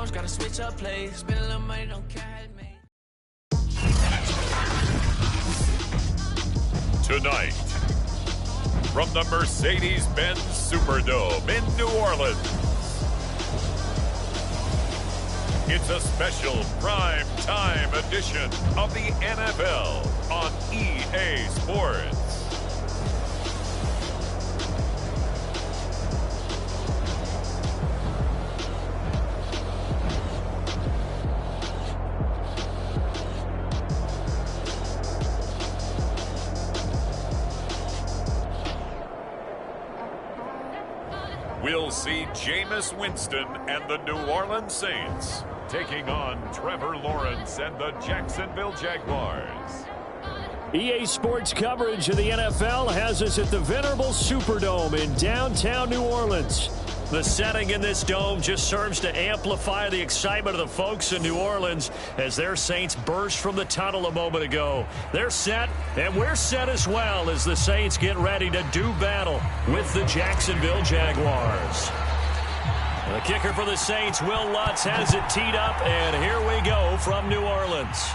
course, gotta switch up plays. Spend a little money, don't care. Tonight, from the Mercedes-Benz Superdome in New Orleans, it's a special prime time edition of the NFL on EA Sports. We'll see Jameis Winston and the New Orleans Saints taking on Trevor Lawrence and the Jacksonville Jaguars. EA Sports coverage of the NFL has us at the venerable Superdome in downtown New Orleans. The setting in this dome just serves to amplify the excitement of the folks in New Orleans as their Saints burst from the tunnel a moment ago. They're set, and we're set as well as the Saints get ready to do battle with the Jacksonville Jaguars. The kicker for the Saints, Will Lutz, has it teed up, and here we go from New Orleans.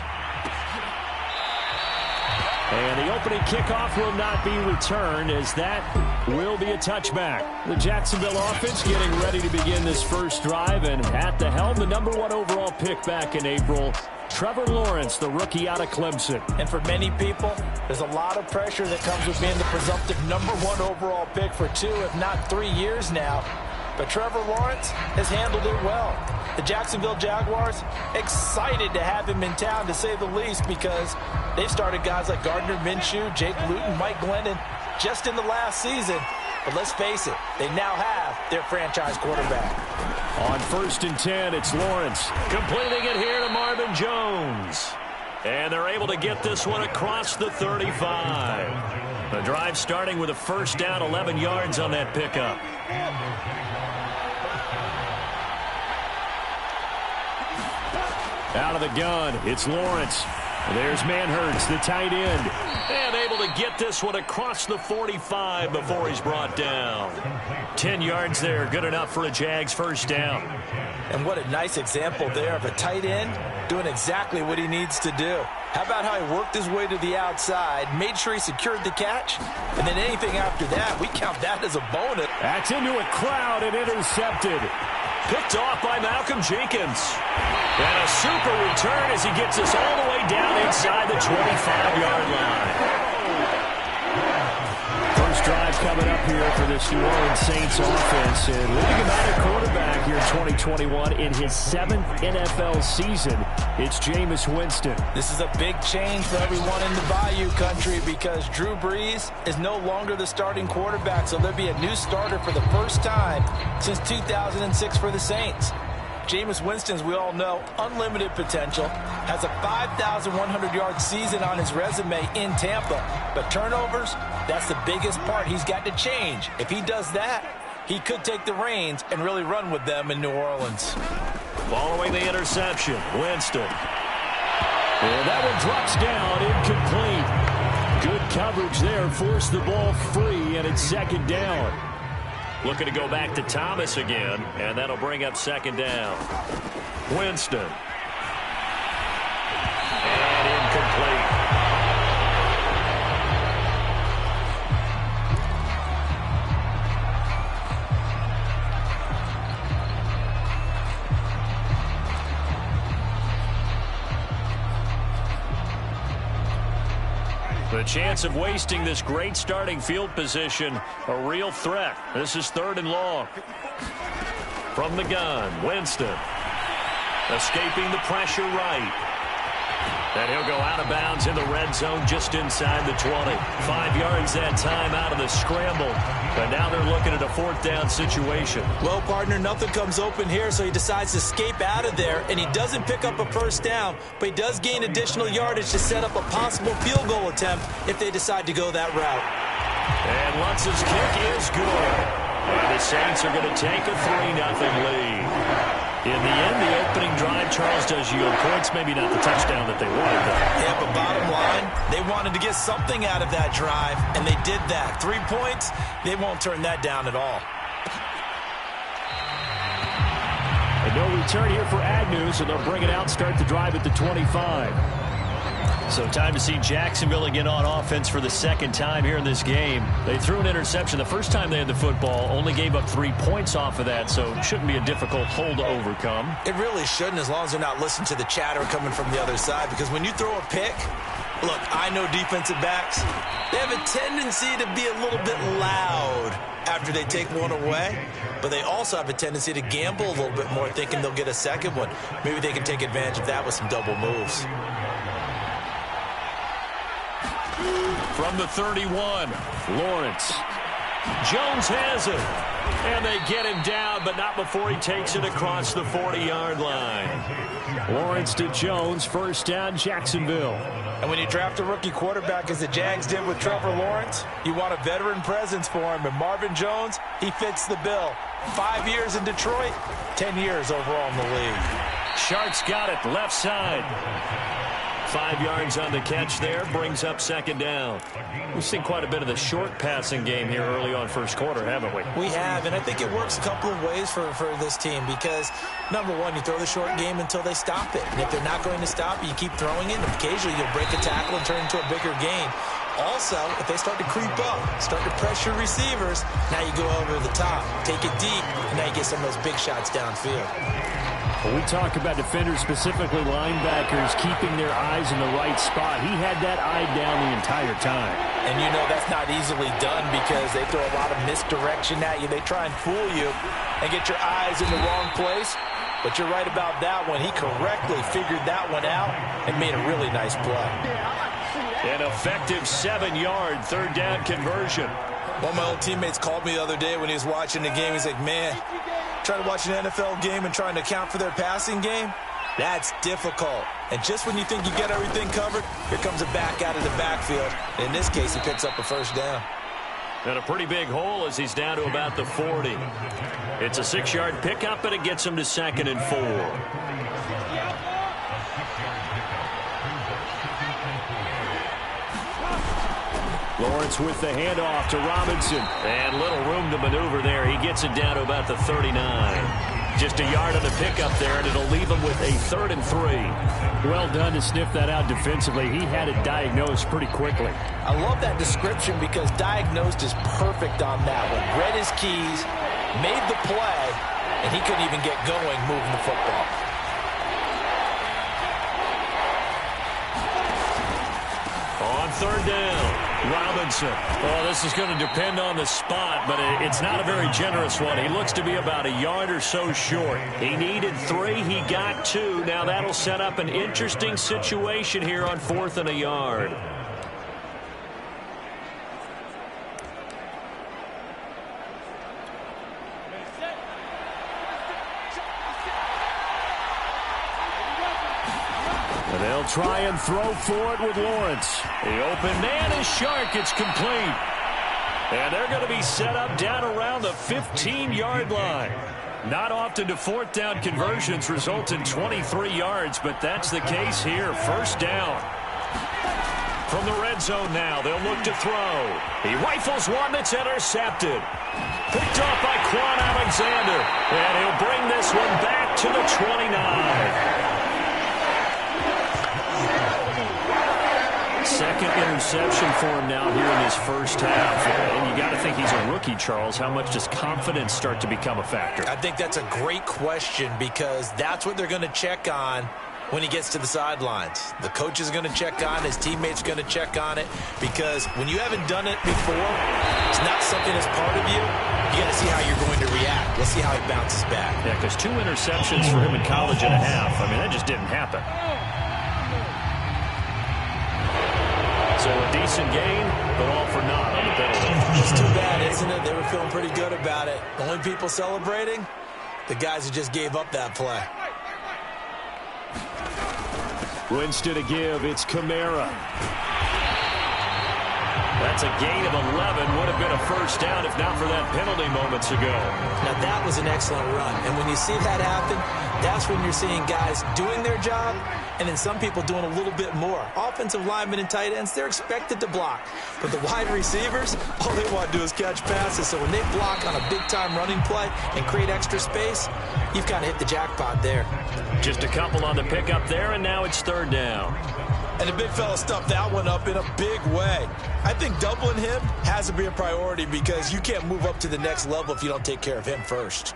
And the opening kickoff will not be returned, as that will be a touchback. The Jacksonville offense getting ready to begin this first drive, and at the helm, the #1 overall pick back in April, Trevor Lawrence, the rookie out of Clemson. And for many people, there's a lot of pressure that comes with being the presumptive #1 overall pick for 2, if not 3 years now. But Trevor Lawrence has handled it well. The Jacksonville Jaguars excited to have him in town, to say the least, because they've started guys like Gardner Minshew, Jake Luton, Mike Glennon just in the last season. But let's face it, they now have their franchise quarterback. On 1st and 10, it's Lawrence completing it here to Marvin Jones. And they're able to get this one across the 35. The drive starting with a first down, 11 yards on that pickup. Out of the gun, it's Lawrence. There's Manhurts, the tight end. And able to get this one across the 45 before he's brought down. 10 yards there, good enough for a Jags first down. And what a nice example there of a tight end doing exactly what he needs to do. How about how he worked his way to the outside, made sure he secured the catch, and then anything after that, we count that as a bonus. That's into a crowd and intercepted. Picked off by Malcolm Jenkins. And a super return as he gets us all the way down inside the 25-yard line. First drive coming up here for this New Orleans Saints offense. And leading him out at quarterback here in 2021 in his 7th NFL season, it's Jameis Winston. This is a big change for everyone in the Bayou country because Drew Brees is no longer the starting quarterback, so there'll be a new starter for the first time since 2006 for the Saints. Jameis Winston, as we all know, unlimited potential, has a 5,100-yard season on his resume in Tampa. But turnovers, that's the biggest part he's got to change. If he does that, he could take the reins and really run with them in New Orleans. Following the interception, Winston. And that one drops down, incomplete. Good coverage there, forced the ball free, and it's second down. Looking to go back to Thomas again, and that'll bring up second down. Winston. And incomplete. The chance of wasting this great starting field position, a real threat. This is 3rd and long. From the gun, Winston. Escaping the pressure right. And he'll go out of bounds in the red zone just inside the 20. 5 yards that time out of the scramble. But now they're looking at a 4th down situation. Well, partner, nothing comes open here, so he decides to escape out of there. And he doesn't pick up a first down, but he does gain additional yardage to set up a possible field goal attempt if they decide to go that route. And Lutz's kick is good. And the Saints are going to take a 3-0 lead. In the end, the opening drive, Charles, does yield points. Maybe not the touchdown that they wanted, though. Yeah, but bottom line, they wanted to get something out of that drive, and they did that. 3 points, they won't turn that down at all. No return here for Agnew, so they'll bring it out, start the drive at the 25. So time to see Jacksonville again on offense for the second time here in this game. They threw an interception the first time they had the football, only gave up 3 points off of that, so it shouldn't be a difficult hole to overcome. It really shouldn't, as long as they're not listening to the chatter coming from the other side, because when you throw a pick, look, I know defensive backs, they have a tendency to be a little bit loud after they take one away, but they also have a tendency to gamble a little bit more, thinking they'll get a second one. Maybe they can take advantage of that with some double moves. From the 31, Lawrence. Jones has it. And they get him down, but not before he takes it across the 40-yard line. Lawrence to Jones, first down, Jacksonville. And when you draft a rookie quarterback, as the Jags did with Trevor Lawrence, you want a veteran presence for him. And Marvin Jones, he fits the bill. 5 years in Detroit, 10 years overall in the league. Sharks got it, left side. 5 yards on the catch there, brings up second down. We've seen quite a bit of the short passing game here early on first quarter, haven't we? We have, and I think it works a couple of ways for this team because, number one, you throw the short game until they stop it. And if they're not going to stop it, you keep throwing it, and occasionally you'll break a tackle and turn into a bigger gain. Also, if they start to creep up, start to pressure receivers, now you go over the top, take it deep, and now you get some of those big shots downfield. When we talk about defenders, specifically linebackers, keeping their eyes in the right spot, he had that eye down the entire time. And you know that's not easily done because they throw a lot of misdirection at you. They try and fool you and get your eyes in the wrong place. But you're right about that one. He correctly figured that one out and made a really nice play. An effective 7-yard third down conversion. One of my old teammates called me the other day when he was watching the game. He's like, man, trying to watch an NFL game and trying to account for their passing game, that's difficult. And just when you think you get everything covered, here comes a back out of the backfield. In this case, he picks up a first down. And a pretty big hole as he's down to about the 40. It's a 6-yard pickup, and it gets him to 2nd and 4. Lawrence with the handoff to Robinson. And little room to maneuver there. He gets it down to about the 39. Just a yard on the pickup there, and it'll leave him with a 3rd and 3. Well done to sniff that out defensively. He had it diagnosed pretty quickly. I love that description because diagnosed is perfect on that one. Read his keys, made the play, and he couldn't even get going moving the football. On 3rd down. Robinson. Oh, this is going to depend on the spot, but it's not a very generous one. He looks to be about a yard or so short. He needed 3. He got 2. Now that'll set up an interesting situation here on 4th and a yard. And they'll try and throw for it with Lawrence. The open man is Shark. It's complete. And they're going to be set up down around the 15-yard line. Not often do 4th down conversions result in 23 yards, but that's the case here. First down. From the red zone now, they'll look to throw. He rifles one that's intercepted. Picked off by Quan Alexander. And he'll bring this one back to the 29. Second interception for him now here in his first half. And you got to think he's a rookie, Charles. How much does confidence start to become a factor? I think that's a great question because that's what they're going to check on when he gets to the sidelines. The coach is going to check on it. His teammates are going to check on it because when you haven't done it before, it's not something that's part of you. You got to see how you're going to react. Let's see how he bounces back. Yeah, because 2 interceptions for him in college and a half. I mean, that just didn't happen. So a decent gain, but all for naught on the penalty. It's too bad, isn't it? They were feeling pretty good about it. The only people celebrating, the guys who just gave up that play. Winston to give. It's Kamara. That's a gain of 11. Would have been a first down if not for that penalty moments ago. Now, that was an excellent run. And when you see that happen, that's when you're seeing guys doing their job and then some people doing a little bit more. Offensive linemen and tight ends, they're expected to block. But the wide receivers, all they want to do is catch passes. So when they block on a big-time running play and create extra space, you've kind of hit the jackpot there. Just a couple on the pickup there, and now it's third down. And the big fella stuffed that one up in a big way. I think doubling him has to be a priority because you can't move up to the next level if you don't take care of him first.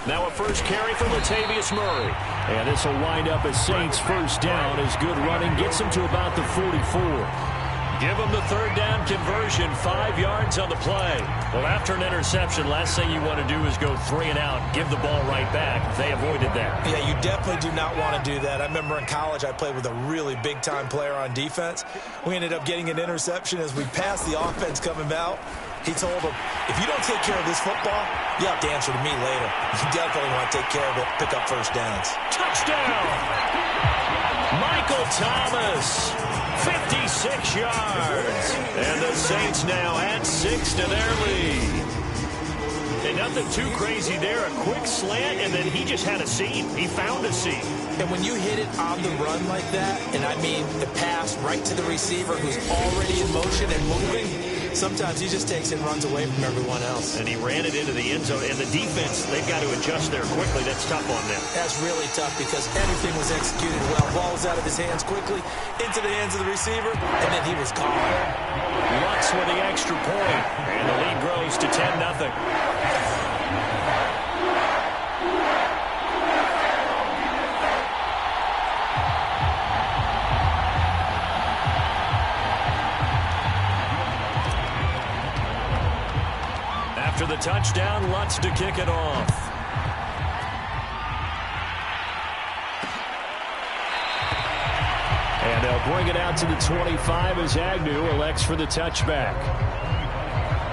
Now a first carry for Latavius Murray. And this will wind up as Saints first down as good running gets him to about the 44. Give them the third down conversion, 5 yards on the play. Well, after an interception, last thing you want to do is go 3 and out, give the ball right back. They avoided that. Yeah, you definitely do not want to do that. I remember in college I played with a really big-time player on defense. We ended up getting an interception as we passed the offense coming out. He told him, if you don't take care of this football, you have to answer to me later. You definitely want to take care of it, pick up first downs. Touchdown! Michael Thomas, 56 yards. And the Saints now add 6 to their lead. And nothing too crazy there. A quick slant, and then he just had a seam. He found a seam. And when you hit it on the run like that, and I mean the pass right to the receiver who's already in motion and moving, sometimes he just takes it and runs away from everyone else. And he ran it into the end zone. And the defense, they've got to adjust there quickly. That's tough on them. That's really tough because everything was executed well. Ball was out of his hands quickly, into the hands of the receiver, and then he was gone. Lutz with the extra point. And the lead grows to 10-0. After the touchdown, Lutz to kick it off. And they'll bring it out to the 25 as Agnew elects for the touchback.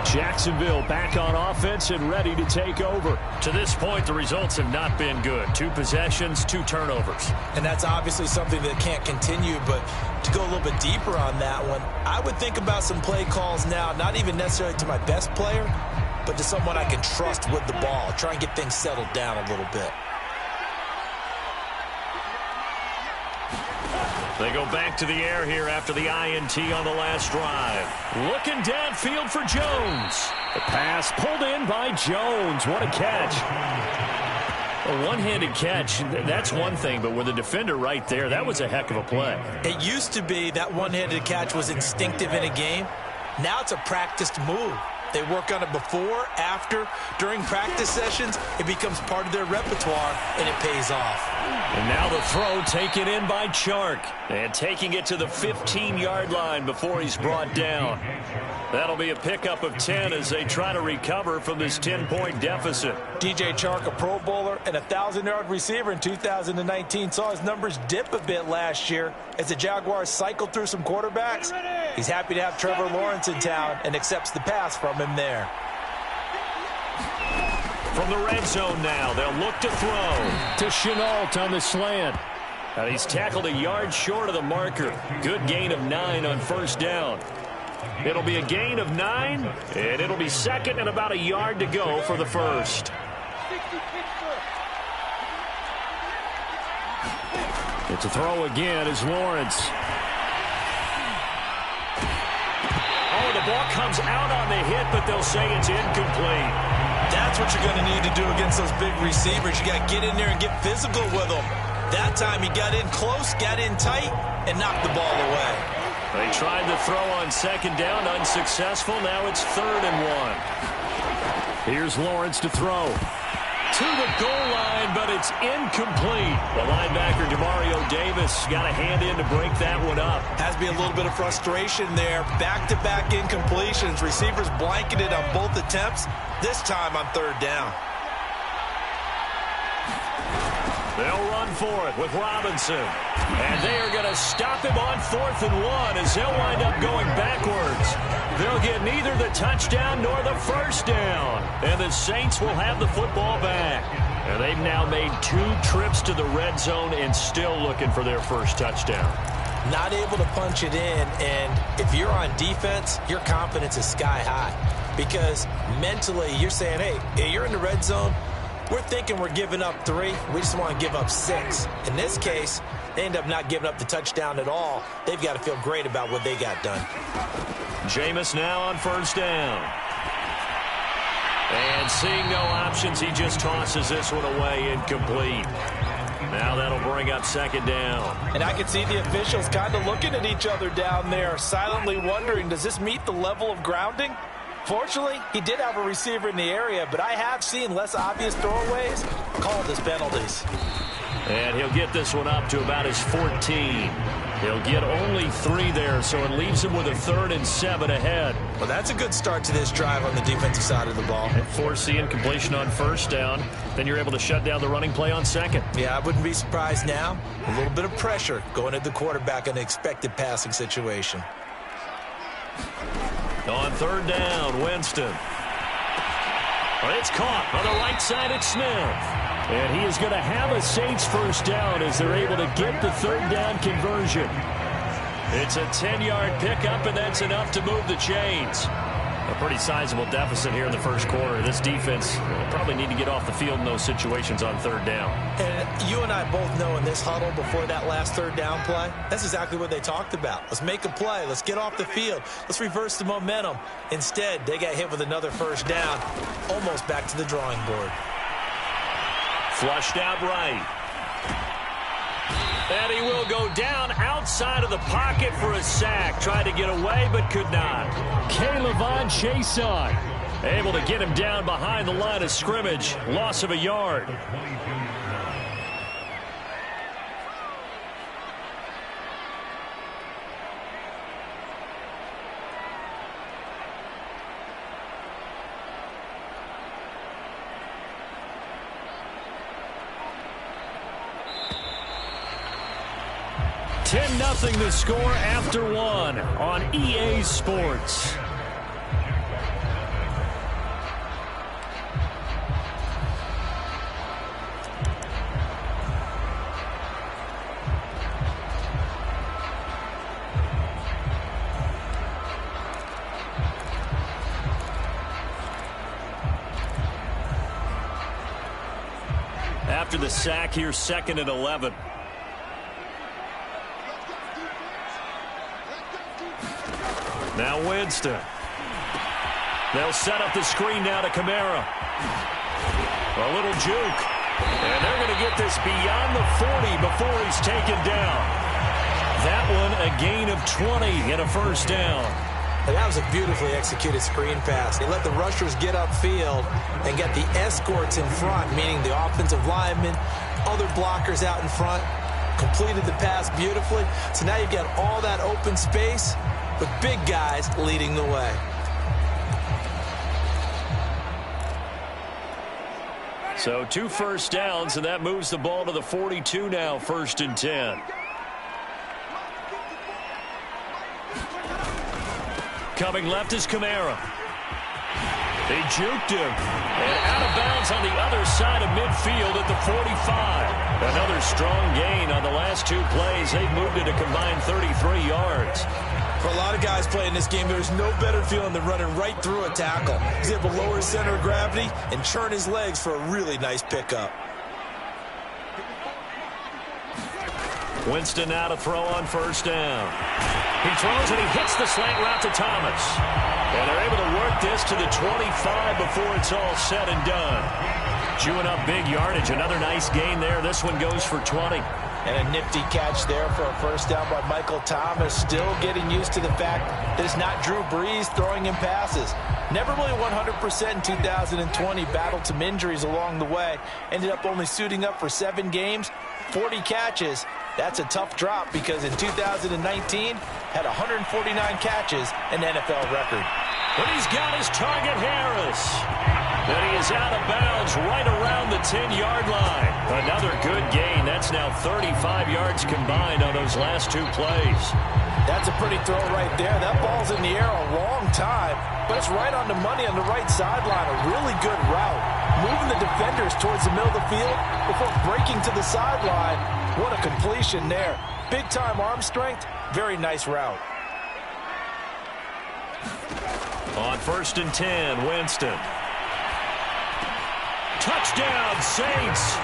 Jacksonville back on offense and ready to take over. To this point, the results have not been good. 2 possessions, 2 turnovers. And that's obviously something that can't continue, but to go a little bit deeper on that one, I would think about some play calls now, not even necessarily to my best player, but to someone I can trust with the ball. Try and get things settled down a little bit. They go back to the air here after the INT on the last drive. Looking downfield for Jones. The pass pulled in by Jones. What a catch. A one-handed catch, that's one thing, but with a defender right there, that was a heck of a play. It used to be that one-handed catch was instinctive in a game. Now it's a practiced move. They work on it before, after, during practice sessions. It becomes part of their repertoire, and it pays off. And now the throw taken in by Chark. And taking it to the 15-yard line before he's brought down. That'll be a pickup of 10 as they try to recover from this 10-point deficit. DJ Chark, a Pro Bowler and a 1,000-yard receiver in 2019, saw his numbers dip a bit last year as the Jaguars cycled through some quarterbacks. He's happy to have Trevor Lawrence in town and accepts the pass from him there. From the red zone now, they'll look to throw to Chenault on the slant. And he's tackled a yard short of the marker. Good gain of 9 on first down. It'll be a gain of 9, and it'll be second and about a yard to go for the first. It's a throw again as Lawrence. Oh, the ball comes out on the hit, but they'll say it's incomplete. That's what you're going to need to do against those big receivers. You got to get in there and get physical with them. That time he got in close, got in tight, and knocked the ball away. They tried the throw on second down, unsuccessful. Now it's 3rd and 1. Here's Lawrence to throw. To the goal line, but it's incomplete. The linebacker, Demario Davis, got a hand in to break that one up. Has to be a little bit of frustration there. Back-to-back incompletions. Receivers blanketed on both attempts, this time on 3rd down. They'll run for it with Robinson. And they are going to stop him on 4th and 1 as they'll wind up going backwards. They'll get neither the touchdown nor the first down. And the Saints will have the football back. And they've now made 2 trips to the red zone and still looking for their first touchdown. Not able to punch it in, and if you're on defense, your confidence is sky high. Because mentally, you're saying, hey, you're in the red zone. We're thinking we're giving up 3. We just want to give up 6. In this case, they end up not giving up the touchdown at all. They've got to feel great about what they got done. Jameis now on first down. And seeing no options, he just tosses this one away, incomplete. Now that'll bring up second down. And I can see the officials kind of looking at each other down there, silently wondering, does this meet the level of grounding? Fortunately, he did have a receiver in the area, but I have seen less obvious throwaways called as penalties. And he'll get this one up to about his 14. He'll get only 3 there, so it leaves him with a 3rd and 7 ahead. Well, that's a good start to this drive on the defensive side of the ball. And forcing completion on first down, then you're able to shut down the running play on second. Yeah, I wouldn't be surprised now. A little bit of pressure going at the quarterback in an expected passing situation. On third down, Winston. It's caught on the right side at Smith. And he is going to have a Saints first down as they're able to get the 3rd down conversion. It's a 10-yard pickup, and that's enough to move the chains. A pretty sizable deficit here in the first quarter. This defense will probably need to get off the field in those situations on 3rd down. And you and I both know in this huddle before that last 3rd down play, that's exactly what they talked about. Let's make a play. Let's get off the field. Let's reverse the momentum. Instead, they got hit with another first down, almost back to the drawing board. Flushed out right. And he will go down outside of the pocket for a sack. Tried to get away, but could not. K'Lavon Chaisson able to get him down behind the line of scrimmage. Loss of a yard. Nothing to score after 1 on EA Sports. After the sack here, 2nd and 11. Now Winston. They'll set up the screen now to Kamara. A little juke. And they're going to get this beyond the 40 before he's taken down. That one a gain of 20 and a first down. And that was a beautifully executed screen pass. They let the rushers get upfield and get the escorts in front, meaning the offensive linemen, other blockers out in front. Completed the pass beautifully. So now you've got all that open space with big guys leading the way. So 2 first downs, and that moves the ball to the 42 now, 1st and 10. Coming left is Kamara. They juked him. And out of bounds on the other side of midfield at the 45. Another strong gain on the last 2 plays. They've moved it a combined 33 yards. For a lot of guys playing this game, there's no better feeling than running right through a tackle. He's able to lower his center of gravity and churn his legs for a really nice pickup. Winston now to throw on first down. He throws and he hits the slant route to Thomas. And they're able to work this to the 25 before it's all said and done. Chewing up big yardage. Another nice gain there. This one goes for 20. And a nifty catch there for a first down by Michael Thomas. Still getting used to the fact that it's not Drew Brees throwing him passes. Never really 100% in 2020. Battled some injuries along the way. Ended up only suiting up for 7 games, 40 catches. That's a tough drop because in 2019, had 149 catches, an NFL record. But he's got his target, Harris. And he is out of bounds right around the 10-yard line. Another good gain. That's now 35 yards combined on those last 2 plays. That's a pretty throw right there. That ball's in the air a long time, but it's right on the money on the right sideline. A really good route, moving the defenders towards the middle of the field before breaking to the sideline. What a completion there. Big-time arm strength, very nice route. On 1st and 10, Winston. Touchdown, Saints.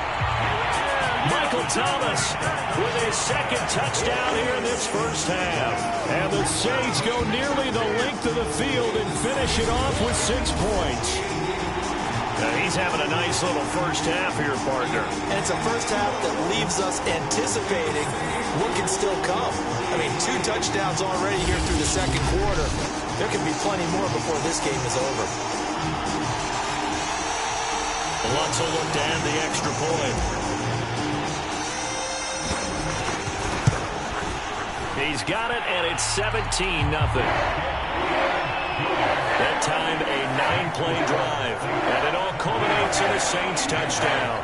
Michael Thomas with his second touchdown here in this first half. And the Saints go nearly the length of the field and finish it off with 6 points. He's having a nice little first half here, partner. And it's a first half that leaves us anticipating what can still come. I mean, 2 touchdowns already here through the second quarter. There can be plenty more before this game is over. Lutz will look to add the extra point. He's got it, and it's 17-0. That time, a 9-play drive, and it all culminates in a Saints touchdown.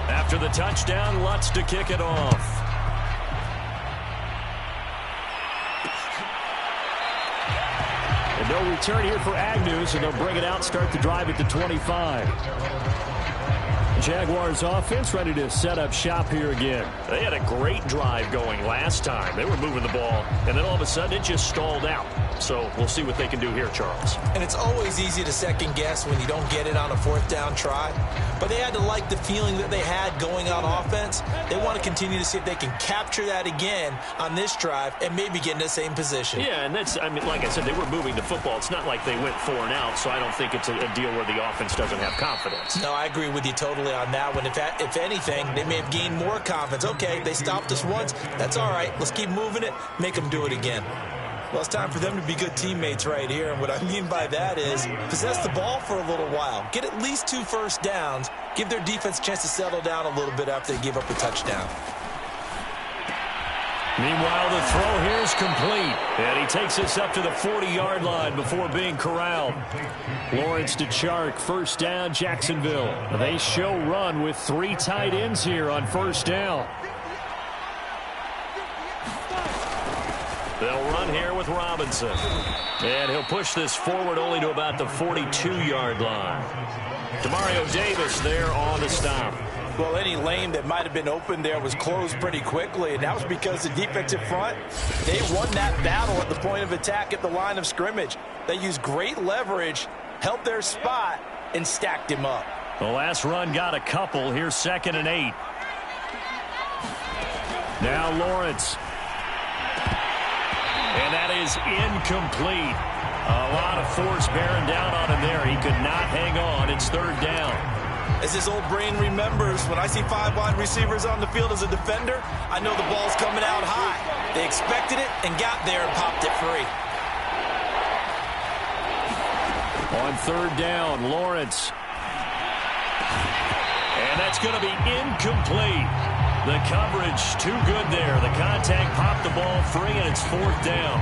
After the touchdown, Lutz to kick it off. And no return here for Agnew, so they'll bring it out, start the drive at the 25. Jaguars offense ready to set up shop here again. They had a great drive going last time. They were moving the ball, and then all of a sudden it just stalled out. So we'll see what they can do here, Charles. And it's always easy to second guess when you don't get it on a 4th down try. But they had to like the feeling that they had going on offense. They want to continue to see if they can capture that again on this drive and maybe get in the same position. Yeah, and that's, I mean, like I said, they were moving the football. It's not like they went 4 and out, so I don't think it's a deal where the offense doesn't have confidence. No, I agree with you totally on that one. If anything, they may have gained more confidence. Okay, they stopped us once. That's all right. Let's keep moving it, make them do it again. Well, it's time for them to be good teammates right here. And what I mean by that is possess the ball for a little while. Get at least 2 first downs. Give their defense a chance to settle down a little bit after they give up a touchdown. Meanwhile, the throw here is complete. And he takes us up to the 40-yard line before being corralled. Lawrence to Chark, first down, Jacksonville. They show run with 3 tight ends here on first down. They'll run here with Robinson. And he'll push this forward only to about the 42-yard line. Demario Davis there on the stop. Well, any lane that might have been open there was closed pretty quickly, and that was because the defensive front, they won that battle at the point of attack at the line of scrimmage. They used great leverage, held their spot, and stacked him up. The last run got a couple. Here's 2nd and 8. Now Lawrence. And that is incomplete. A lot of force bearing down on him there. He could not hang on. It's 3rd down. As his old brain remembers, when I see 5 wide receivers on the field as a defender, I know the ball's coming out high. They expected it and got there and popped it free. On 3rd down, Lawrence. And that's going to be incomplete. The coverage too good there. The contact popped the ball free, and it's 4th down.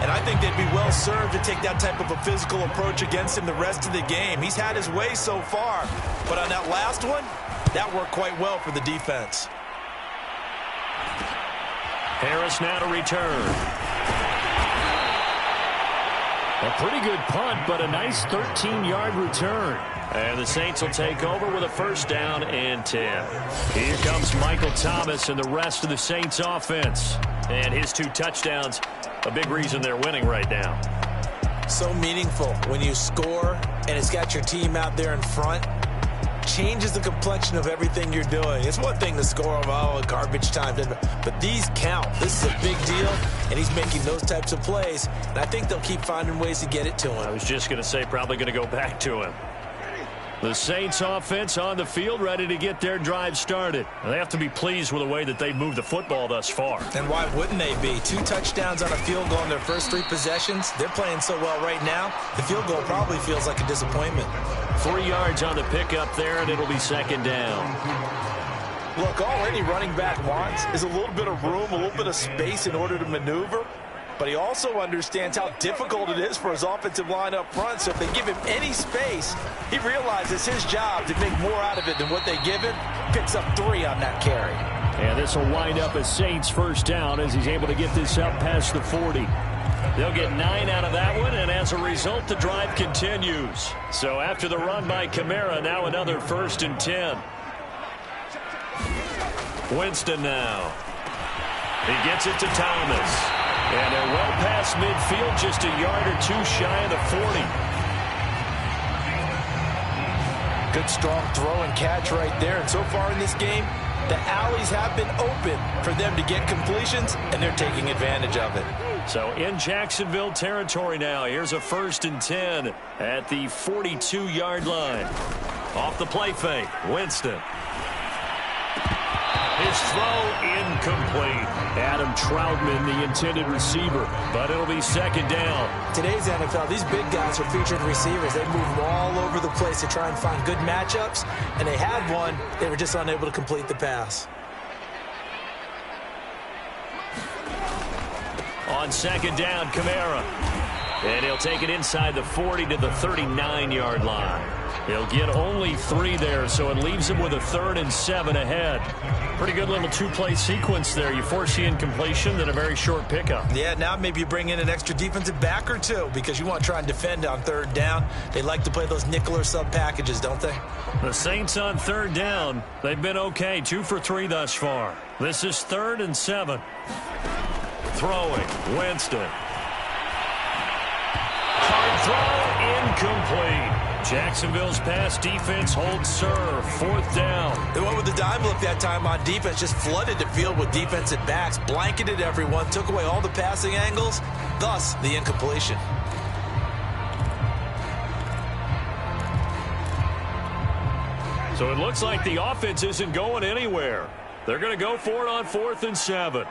And I think they'd be well served to take that type of a physical approach against him the rest of the game. He's had his way so far. But on that last one, that worked quite well for the defense. Harris now to return. A pretty good punt, but a nice 13-yard return. And the Saints will take over with a first down and 10. Here comes Michael Thomas and the rest of the Saints offense. And his 2 touchdowns, a big reason they're winning right now. So meaningful when you score and it's got your team out there in front. Changes the complexion of everything you're doing. It's one thing to score garbage time, but these count. This is a big deal, and he's making those types of plays. And I think they'll keep finding ways to get it to him. I was just going to say probably going to go back to him. The Saints offense on the field ready to get their drive started. They have to be pleased with the way that they've moved the football thus far. And why wouldn't they be? 2 touchdowns on a field goal in their first 3 possessions. They're playing so well right now, the field goal probably feels like a disappointment. 3 yards on the pickup there, and it'll be 2nd down. Look, all any running back wants is a little bit of room, a little bit of space in order to maneuver. But he also understands how difficult it is for his offensive line up front. So if they give him any space, he realizes his job to make more out of it than what they give him. Picks up 3 on that carry. And this will wind up a Saints first down as he's able to get this up past the 40. They'll get 9 out of that one, and as a result, the drive continues. So after the run by Kamara, now another 1st and 10. Winston now. He gets it to Thomas. And they're well past midfield, just a yard or 2 shy of the 40. Good strong throw and catch right there. And so far in this game, the alleys have been open for them to get completions, and they're taking advantage of it. So in Jacksonville territory now, here's a 1st and 10 at the 42-yard line. Off the play fake, Winston. His throw incomplete. Adam Troutman, the intended receiver, but it'll be 2nd down. Today's NFL, these big guys are featured receivers. They move all over the place to try and find good matchups, and they had one. They were just unable to complete the pass. On 2nd down, Kamara. And he'll take it inside the 40 to the 39-yard line. He'll get only 3 there, so it leaves him with a 3rd and 7 ahead. Pretty good little 2-play sequence there. You force the incompletion, then a very short pickup. Yeah, now maybe you bring in an extra defensive back or 2 because you want to try and defend on 3rd down. They like to play those nickel or sub packages, don't they? The Saints on 3rd down. They've been okay, 2 for 3 thus far. This is 3rd and 7. Throwing, Winston. Hard throw, incomplete. Jacksonville's pass defense holds serve. 4th down. They went with the dime look that time on defense, just flooded the field with defensive backs, blanketed everyone, took away all the passing angles, thus the incompletion. So it looks like the offense isn't going anywhere. They're going to go for it on 4th and 7.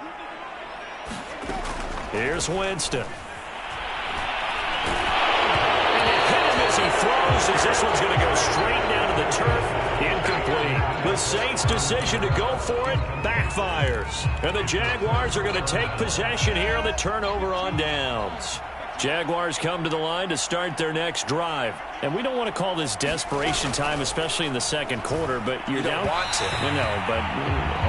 Here's Winston. He throws as this one's going to go straight down to the turf. Incomplete. The Saints' decision to go for it backfires. And the Jaguars are going to take possession here on the turnover on downs. Jaguars come to the line to start their next drive. And we don't want to call this desperation time, especially in the 2nd quarter, but you're down. You don't want to. No, but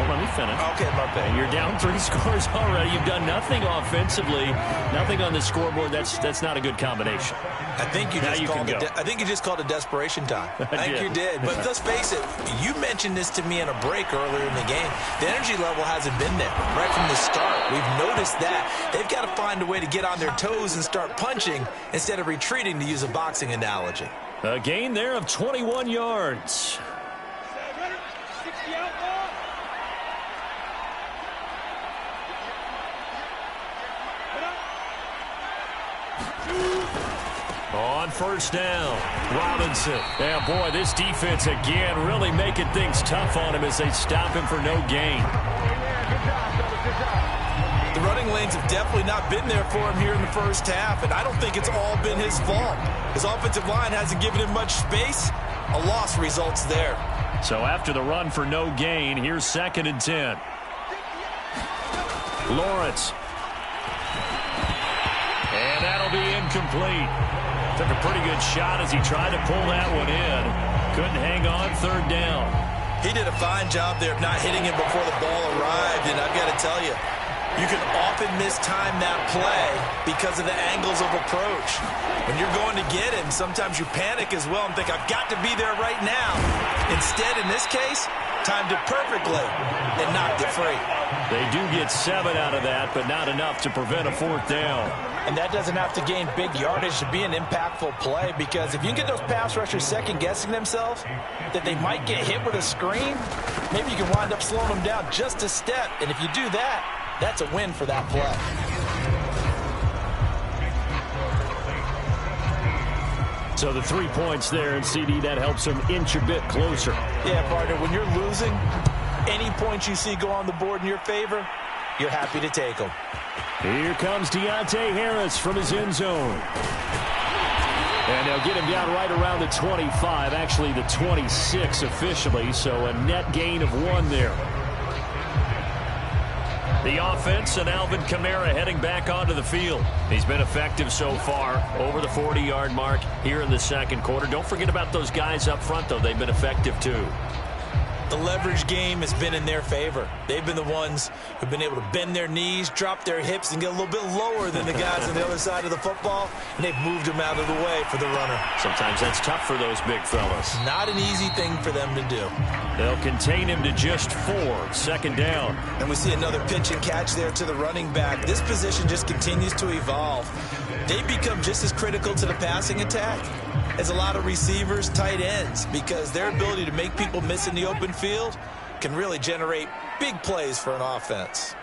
let me finish. Okay, my bad. You're down 3 scores already. You've done nothing offensively, nothing on the scoreboard. That's not a good combination. I think you just called it desperation time. I think you did. But let's face it, you mentioned this to me in a break earlier in the game. The energy level hasn't been there right from the start. We've noticed that. They've got to find a way to get on their toes and start punching instead of retreating, to use a boxing analogy. A gain there of 21 yards. On 1st down, Robinson. Yeah, boy, this defense again really making things tough on him as they stop him for no gain. The running lanes have definitely not been there for him here in the 1st half, and I don't think it's all been his fault. His offensive line hasn't given him much space. A loss results there. So after the run for no gain, here's 2nd and 10. Lawrence. And that'll be incomplete. Took a pretty good shot as he tried to pull that one in. Couldn't hang on. 3rd down. He did a fine job there of not hitting him before the ball arrived, and I've got to tell you, you can often mistime that play because of the angles of approach. When you're going to get him, sometimes you panic as well and think, I've got to be there right now. Instead, in this case, timed it perfectly and knocked it free. They do get 7 out of that, but not enough to prevent a 4th down. And that doesn't have to gain big yardage to be an impactful play, because if you can get those pass rushers second-guessing themselves that they might get hit with a screen, maybe you can wind up slowing them down just a step. And if you do that, that's a win for that play. So the 3 points there, and CD, that helps them inch a bit closer. Yeah, partner, when you're losing, any points you see go on the board in your favor, you're happy to take them. Here comes Deontay Harris from his end zone. And they'll get him down right around the 25, actually the 26 officially, so a net gain of 1 there. The offense and Alvin Kamara heading back onto the field. He's been effective so far, over the 40-yard mark here in the 2nd quarter. Don't forget about those guys up front, though. They've been effective, too. The leverage game has been in their favor. They've been the ones who've been able to bend their knees, drop their hips, and get a little bit lower than the guys on the other side of the football, and they've moved them out of the way for the runner. Sometimes that's tough for those big fellas. Not an easy thing for them to do. They'll contain him to just 4, second down. And we see another pitch and catch there to the running back. This position just continues to evolve. They become just as critical to the passing attack as a lot of receivers, tight ends, because their ability to make people miss in the open field can really generate big plays for an offense.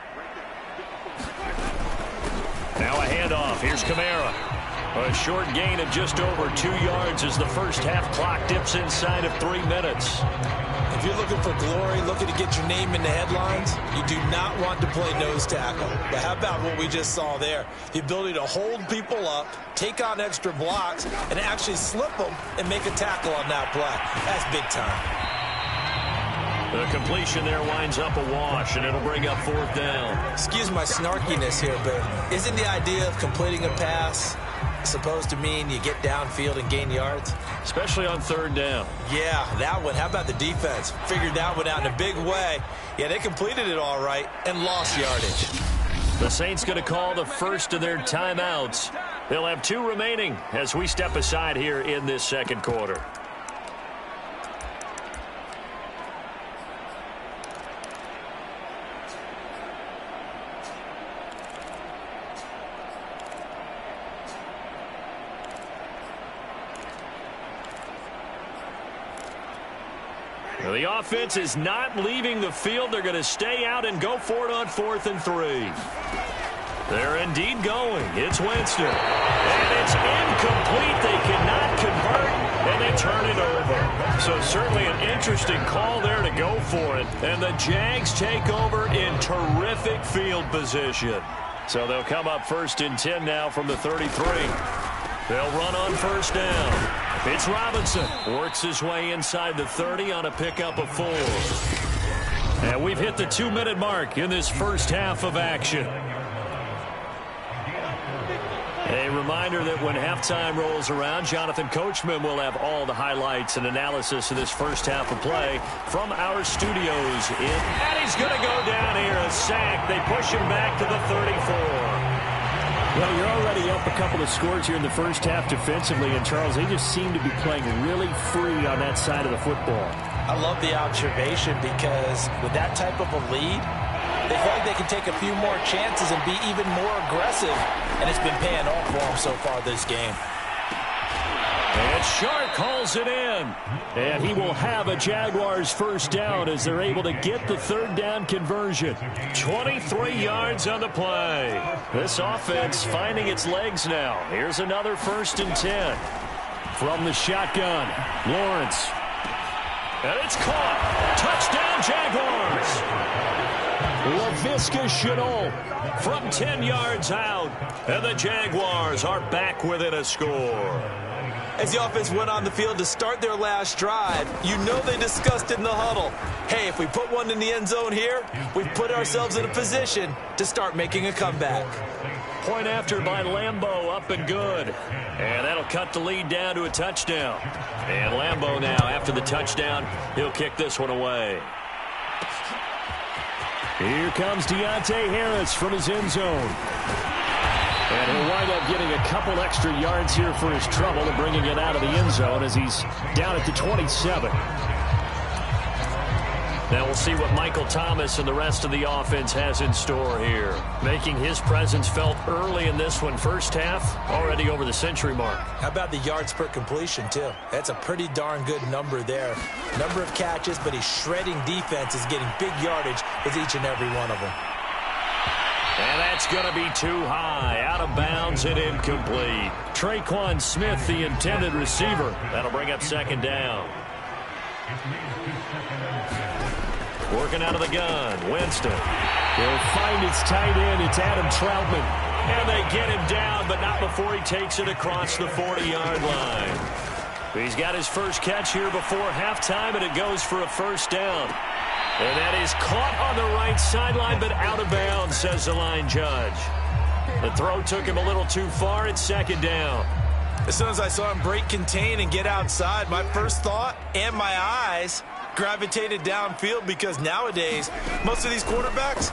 Now a handoff. Here's Kamara. A short gain of just over 2 yards as the first half clock dips inside of 3 minutes. If you're looking for glory, looking to get your name in the headlines, you do not want to play nose tackle. But how about what we just saw there? The ability to hold people up, take on extra blocks, and actually slip them and make a tackle on that play. That's big time. The completion there winds up a wash, and it'll bring up 4th down. Excuse my snarkiness here, but isn't the idea of completing a pass supposed to mean you get downfield and gain yards? Especially on 3rd down. Yeah, that one. How about the defense? Figured that one out in a big way. Yeah, they completed it all right and lost yardage. The Saints going to call the first of their timeouts. They'll have 2 remaining as we step aside here in this second quarter. The offense is not leaving the field. They're going to stay out and go for it on 4th and 3. They're indeed going. It's Winston. And it's incomplete. They cannot convert, and they turn it over. So certainly an interesting call there to go for it. And the Jags take over in terrific field position. So they'll come up 1st and 10 now from the 33. They'll run on 1st down. It's Robinson. Works his way inside the 30 on a pickup of 4. And we've hit the 2-minute mark in this first half of action. A reminder that when halftime rolls around, Jonathan Coachman will have all the highlights and analysis of this first half of play from our studios. And he's going to go down here, a sack. They push him back to the 34. Well, you're already up a couple of scores here in the first half defensively, and Charles, they just seem to be playing really free on that side of the football. I love the observation because with that type of a lead, they feel like they can take a few more chances and be even more aggressive, and it's been paying off for them so far this game. And Shark calls it in. And he will have a Jaguars first down as they're able to get the 3rd down conversion. 23 yards on the play. This offense finding its legs now. Here's another 1st and 10. From the shotgun, Lawrence. And it's caught. Touchdown, Jaguars. LaVisca Chenault from 10 yards out. And the Jaguars are back within a score. As the offense went on the field to start their last drive, you know they discussed in the huddle, hey, if we put one in the end zone here, we've put ourselves in a position to start making a comeback. Point after by Lambeau, up and good. And that'll cut the lead down to a touchdown. And Lambeau now, after the touchdown, he'll kick this one away. Here comes Deontay Harris from his end zone. And he'll wind up getting a couple extra yards here for his trouble and bringing it out of the end zone as he's down at the 27. Now we'll see what Michael Thomas and the rest of the offense has in store here. Making his presence felt early in this one. First half, already over the century mark. How about the yards per completion, too? That's a pretty darn good number there. Number of catches, but he's shredding defense, is getting big yardage with each and every one of them. And that's going to be too high. Out of bounds and incomplete. Traquan Smith, the intended receiver. That'll bring up 2nd down. Working out of the gun, Winston. They'll find its tight end. It's Adam Troutman. And they get him down, but not before he takes it across the 40-yard line. He's got his first catch here before halftime, and it goes for a 1st down. And that is caught on the right sideline, but out of bounds, says the line judge. The throw took him a little too far. It's 2nd down. As soon as I saw him break contain and get outside, my first thought and my eyes gravitated downfield because nowadays, most of these quarterbacks,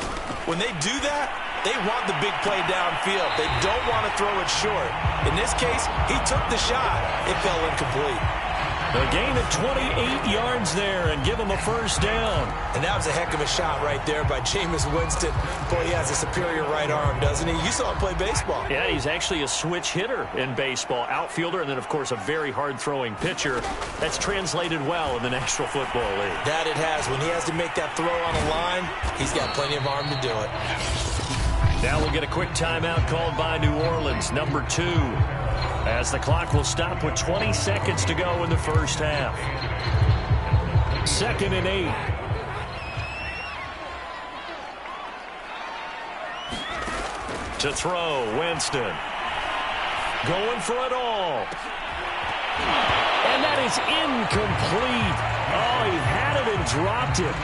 when they do that, they want the big play downfield. They don't want to throw it short. In this case, he took the shot. It fell incomplete. A gain of 28 yards there and give him a first down. And that was a heck of a shot right there by Jameis Winston. Boy, he has a superior right arm, doesn't he? You saw him play baseball. Yeah, he's actually a switch hitter in baseball. Outfielder and then, of course, a very hard-throwing pitcher. That's translated well in the National Football League. That it has. When he has to make that throw on a line, he's got plenty of arm to do it. Now we'll get a quick timeout called by New Orleans, number 2. As the clock will stop with 20 seconds to go in the first half. 2nd and 8. To throw, Winston. Going for it all. And that is incomplete. Oh, he had it and dropped it.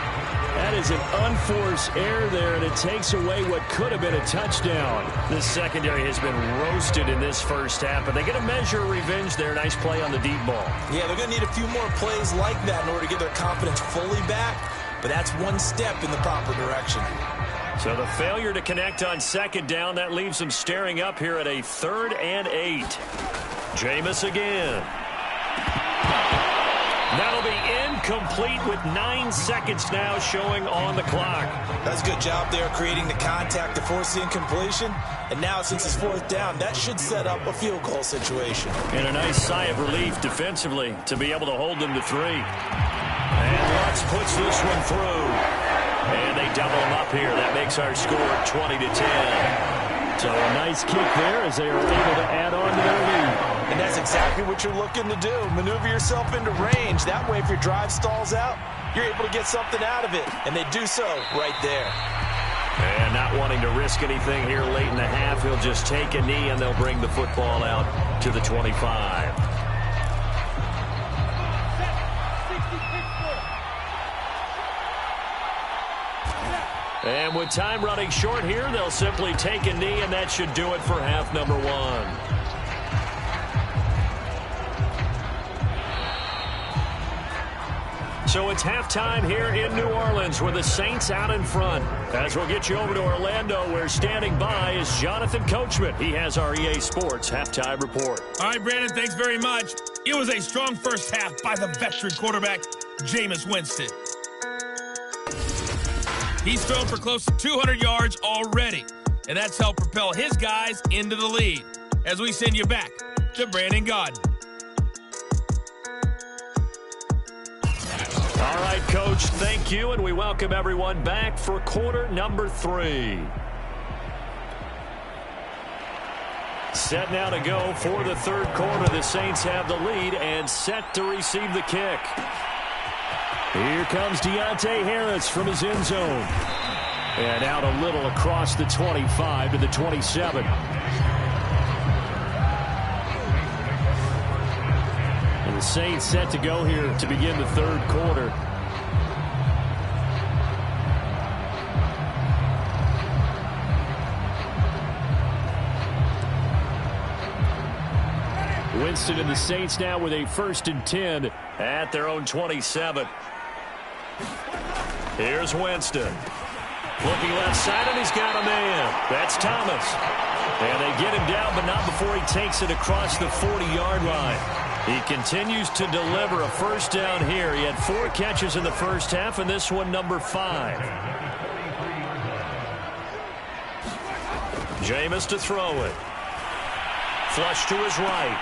That is an unforced error there, and it takes away what could have been a touchdown. The secondary has been roasted in this first half, but they get a measure of revenge there. Nice play on the deep ball. Yeah, they're going to need a few more plays like that in order to get their confidence fully back, but that's one step in the proper direction. So the failure to connect on 2nd down, that leaves them staring up here at a 3rd and 8. Jameis again. That'll be incomplete with 9 seconds now showing on the clock. That's a good job there creating the contact to force the incompletion. And now since it's 4th down, that should set up a field goal situation. And a nice sigh of relief defensively to be able to hold them to 3. And Lutz puts this one through. And they double them up here. That makes our score 20-10. So a nice kick there as they are able to add on to their lead. And that's exactly what you're looking to do. Maneuver yourself into range. That way, if your drive stalls out, you're able to get something out of it. And they do so right there. And not wanting to risk anything here late in the half, he'll just take a knee and they'll bring the football out to the 25. And with time running short here, they'll simply take a knee, and that should do it for half number 1. So it's halftime here in New Orleans with the Saints out in front. As we'll get you over to Orlando, where standing by is Jonathan Coachman. He has our EA Sports halftime report. All right, Brandon, thanks very much. It was a strong first half by the veteran quarterback, Jameis Winston. He's thrown for close to 200 yards already, and that's helped propel his guys into the lead. As we send you back to Brandon Gaudin. All right, Coach, thank you, and we welcome everyone back for quarter number 3. Set now to go for the 3rd quarter. The Saints have the lead and set to receive the kick. Here comes Deontay Harris from his end zone. And out a little across the 25 to the 27. And the Saints set to go here to begin the 3rd quarter. Winston and the Saints now with a 1st and 10 at their own 27. Here's Winston. Looking left side, and he's got a man. That's Thomas. And they get him down, but not before he takes it across the 40-yard line. He continues to deliver a first down here. He had 4 catches in the first half, and this one number 5. Jameis to throw it. Flush to his right.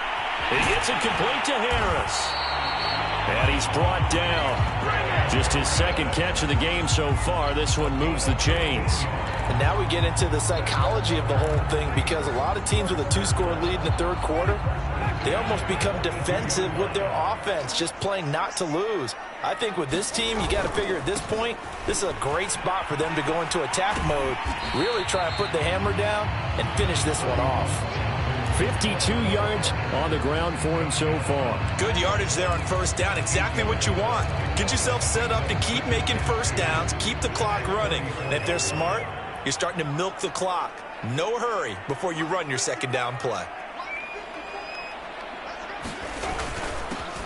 He gets it complete to Harris. And he's brought down. Just his 2nd catch of the game so far. This one moves the chains. And now we get into the psychology of the whole thing, because a lot of teams with a 2-score lead in the 3rd quarter, they almost become defensive with their offense, just playing not to lose. I think with this team, you got to figure at this point, this is a great spot for them to go into attack mode, really try and put the hammer down and finish this one off. 52 yards on the ground for him so far. Good yardage there on 1st down. Exactly what you want. Get yourself set up to keep making first downs, keep the clock running. And if they're smart, you're starting to milk the clock. No hurry before you run your 2nd down play.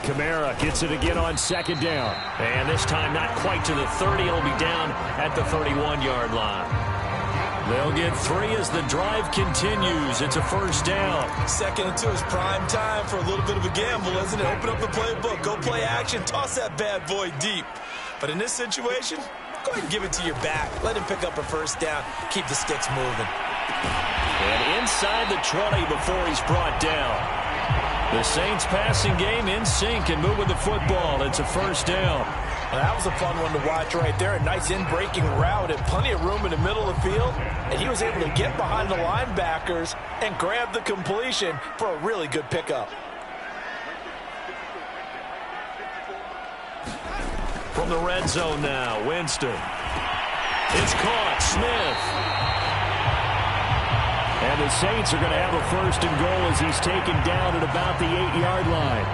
Kamara gets it again on second down. And this time not quite to the 30. It'll be down at the 31-yard line. They'll get 3 as the drive continues. It's a first down. 2nd and 2 is prime time for a little bit of a gamble, isn't it? Open up the playbook, go play action, toss that bad boy deep. But in this situation, go ahead and give it to your back. Let him pick up a first down. Keep the sticks moving. And inside the 20 before he's brought down. The Saints passing game in sync and moving the football. It's a first down. Well, that was a fun one to watch right there. A nice in-breaking route and plenty of room in the middle of the field. And he was able to get behind the linebackers and grab the completion for a really good pickup. From the red zone now, Winston. It's caught. Smith. And the Saints are going to have a first and goal as he's taken down at about the 8-yard line.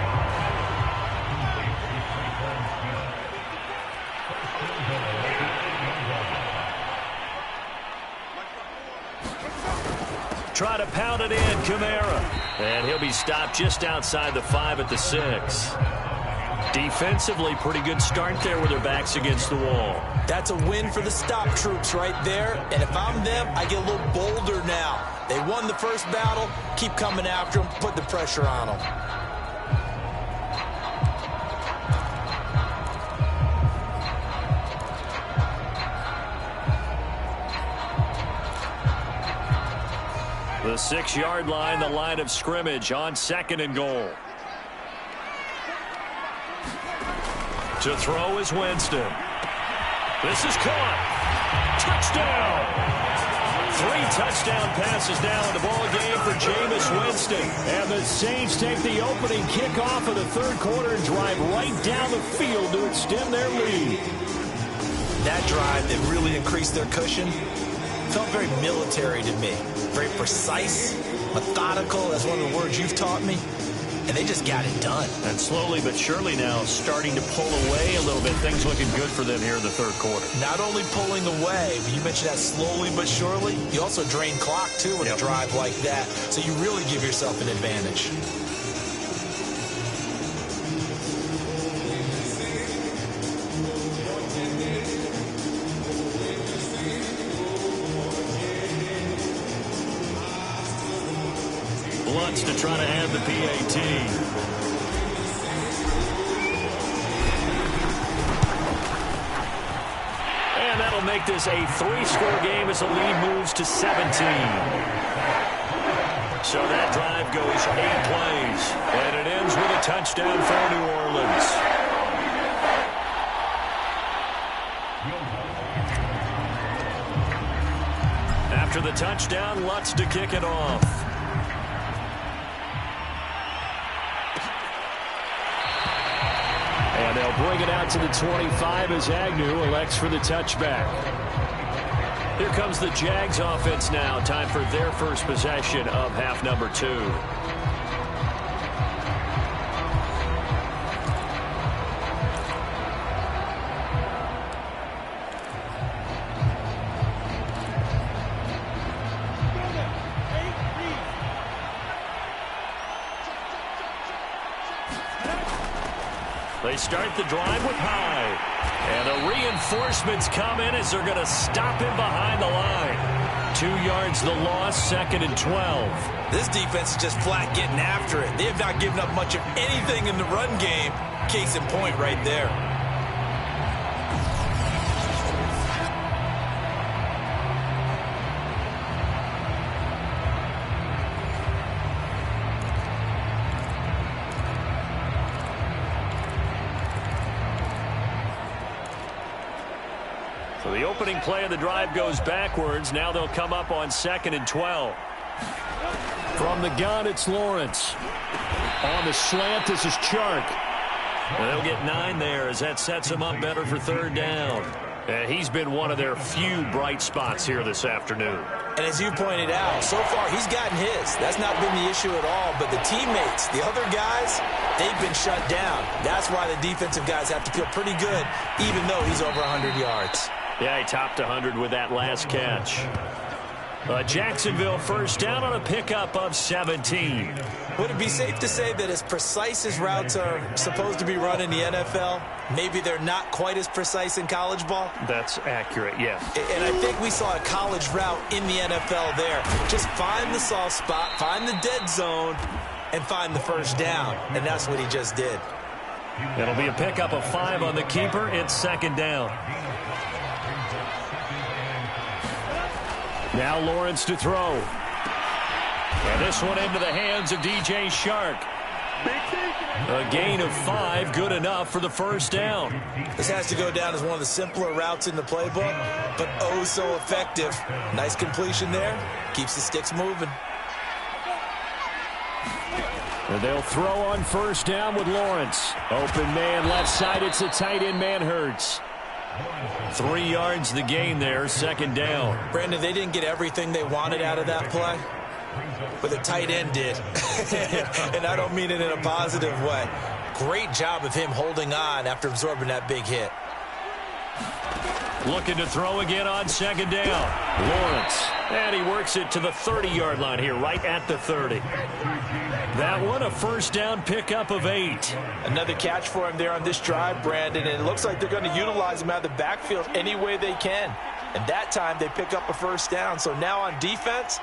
Try to pound it in, Kamara. And he'll be stopped just outside the 5 at the 6. Defensively, pretty good start there with their backs against the wall. That's a win for the stop troops right there. And if I'm them, I get a little bolder now. They won the first battle. Keep coming after them. Put the pressure on them. The 6-yard line, the line of scrimmage on 2nd and goal. To throw is Winston. This is caught. Touchdown! 3 touchdown passes now in the ball game for Jameis Winston. And the Saints take the opening kickoff of the 3rd quarter and drive right down the field to extend their lead. That drive, they really increased their cushion. Felt very military to me. Very precise, methodical. That's one of the words you've taught me. And they just got it done. And slowly but surely now starting to pull away a little bit. Things looking good for them here in the 3rd quarter. Not only pulling away, but you mentioned that slowly but surely. You also drain clock, too, with a drive like that. So you really give yourself an advantage. To try to add the PAT. And that'll make this a 3-score game as the lead moves to 17. So that drive goes 8 plays. And it ends with a touchdown for New Orleans. After the touchdown, Lutz to kick it off. And they'll bring it out to the 25 as Agnew elects for the touchback. Here comes the Jags offense now. Time for their first possession of half number 2. They start the drive with High. And the reinforcements come in as they're going to stop him behind the line. 2 yards the loss, 2nd and 12. This defense is just flat getting after it. They have not given up much of anything in the run game. Case in point right there. So the opening play of the drive goes backwards. Now they'll come up on 2nd and 12. From the gun, it's Lawrence. On the slant, this is Chark. And they'll get 9 there as that sets him up better for 3rd down. He's been one of their few bright spots here this afternoon. And as you pointed out, so far he's gotten his. That's not been the issue at all. But the teammates, the other guys, they've been shut down. That's why the defensive guys have to feel pretty good, even though he's over 100 yards. Yeah, he topped 100 with that last catch. Jacksonville first down on a pickup of 17. Would it be safe to say that as precise as routes are supposed to be run in the NFL, maybe they're not quite as precise in college ball? That's accurate, yes. And I think we saw a college route in the NFL there. Just find the soft spot, find the dead zone, and find the first down. And that's what he just did. It'll be a pickup of 5 on the keeper. It's second down. Now Lawrence to throw. And this one into the hands of DJ Shark. A gain of 5, good enough for the first down. This has to go down as one of the simpler routes in the playbook, but oh so effective. Nice completion there. Keeps the sticks moving. And they'll throw on first down with Lawrence. Open man left side. It's a tight end man Hurts. 3 yards the gain there, second down. Brandon, they didn't get everything they wanted out of that play, but the tight end did. And I don't mean it in a positive way. Great job of him holding on after absorbing that big hit. Looking to throw again on second down. Lawrence. And he works it to the 30-yard line here, right at the 30. That one, a first down pickup of 8. Another catch for him there on this drive, Brandon, and it looks like they're going to utilize him out of the backfield any way they can. And that time they pick up a first down. So now on defense,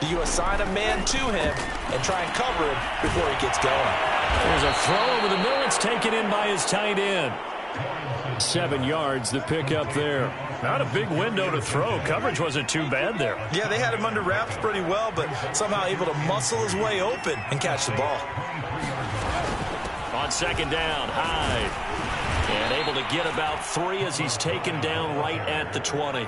do you assign a man to him and try and cover him before he gets going? There's a throw over the middle. It's taken in by his tight end. 7 yards, the pickup there. Not a big window to throw. Coverage wasn't too bad there. Yeah, they had him under wraps pretty well, but somehow able to muscle his way open and catch the ball. On second down, Hyde. And able to get about 3 as he's taken down right at the 20.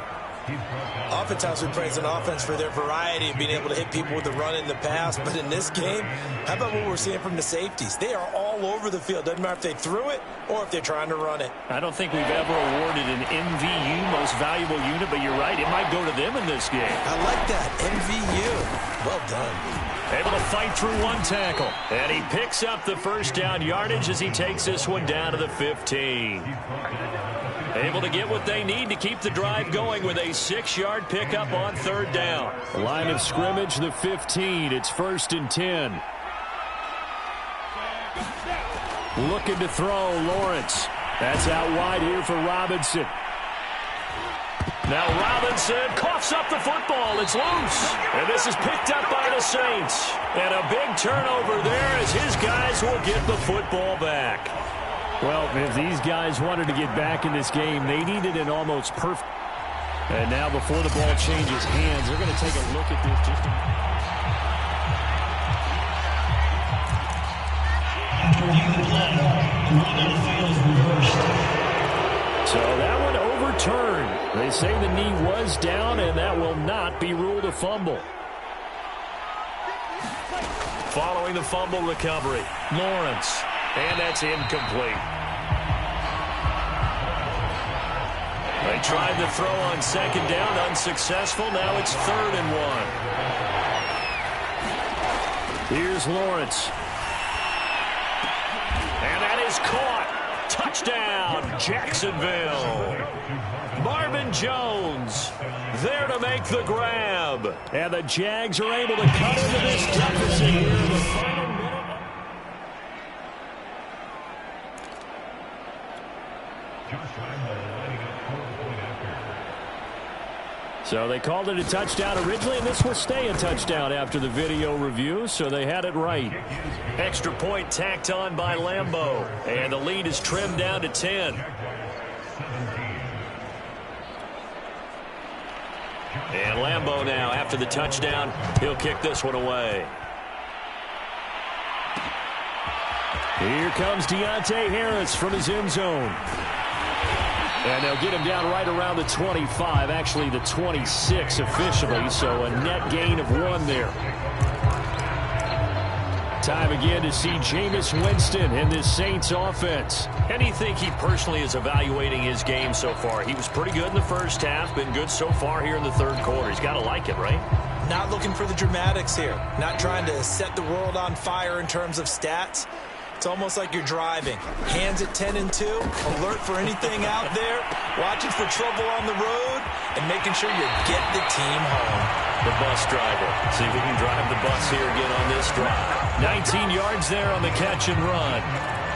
Oftentimes we praise an offense for their variety of being able to hit people with the run in the pass, but in this game, how about what we're seeing from the safeties? They are all over the field. Doesn't matter if they threw it or if they're trying to run it. I don't think we've ever awarded an MVU, most valuable unit, but you're right, it might go to them in this game. I like that, MVU. Well done. Able to fight through one tackle. And he picks up the first down yardage as he takes this one down to the 15. Able to get what they need to keep the drive going with a 6-yard pickup on third down. Line of scrimmage, the 15. It's first and 10. Looking to throw, Lawrence. That's out wide here for Robinson. Now Robinson coughs up the football. It's loose. And this is picked up by the Saints. And a big turnover there as his guys will get the football back. Well, if these guys wanted to get back in this game, they needed an almost perfect. And now before the ball changes hands, they're going to take a look at this. So that one overturned. They say the knee was down, and that will not be ruled a fumble. Following the fumble recovery, Lawrence. And that's incomplete. They tried to throw on second down, unsuccessful. Now it's 3rd and 1. Here's Lawrence. And that is caught. Touchdown, Jacksonville. Marvin Jones there to make the grab. And the Jags are able to cut into this deficit here in the final minute. So they called it a touchdown originally, and this will stay a touchdown after the video review, so they had it right. Extra point tacked on by Lambeau, and the lead is trimmed down to 10. And Lambeau now, after the touchdown, he'll kick this one away. Here comes Deontay Harris from his end zone. And they'll get him down right around the 25, actually the 26 officially, so a net gain of 1 there. Time again to see Jameis Winston in this Saints offense. And you think he personally is evaluating his game so far? He was pretty good in the first half, been good so far here in the third quarter. He's got to like it, right? Not looking for the dramatics here. Not trying to set the world on fire in terms of stats. It's almost like you're driving. Hands at 10 and 2, alert for anything out there, watching for trouble on the road, and making sure you get the team home. The bus driver. See if he can drive the bus here again on this drive. 19 yards there on the catch and run.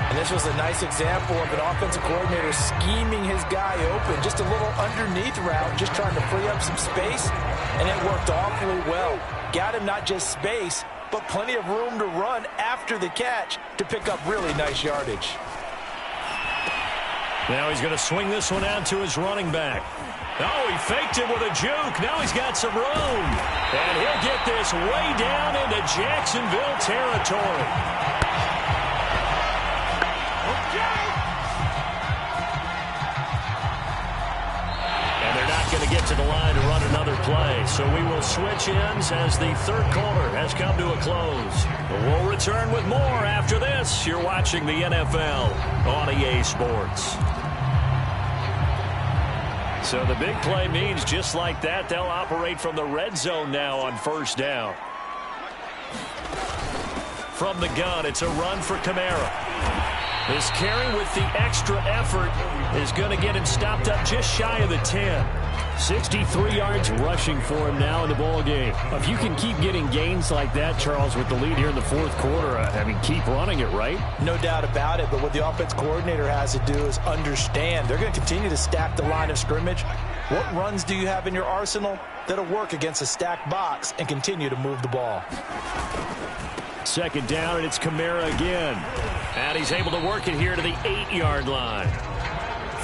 And this was a nice example of an offensive coordinator scheming his guy open. Just a little underneath route, just trying to free up some space, and it worked awfully well. Got him not just space, but plenty of room to run after the catch to pick up really nice yardage. Now he's going to swing this one out to his running back. Oh, he faked it with a juke. Now he's got some room. And he'll get this way down into Jacksonville territory. And they're not going to get to the line to run another play. So we will switch ends as the third quarter has come to a close. We'll return with more after this. You're watching the NFL on EA Sports. So the big play means just like that, they'll operate from the red zone now on first down. From the gun, it's a run for Kamara. This carry with the extra effort is going to get him stopped up just shy of the 10. 63 yards rushing for him now in the ball game. If you can keep getting gains like that, Charles, with the lead here in the fourth quarter, I mean, keep running it, right? No doubt about it, but what the offense coordinator has to do is understand they're going to continue to stack the line of scrimmage. What runs do you have in your arsenal that'll work against a stacked box and continue to move the ball? Second down, and it's Kamara again. And he's able to work it here to the 8-yard line.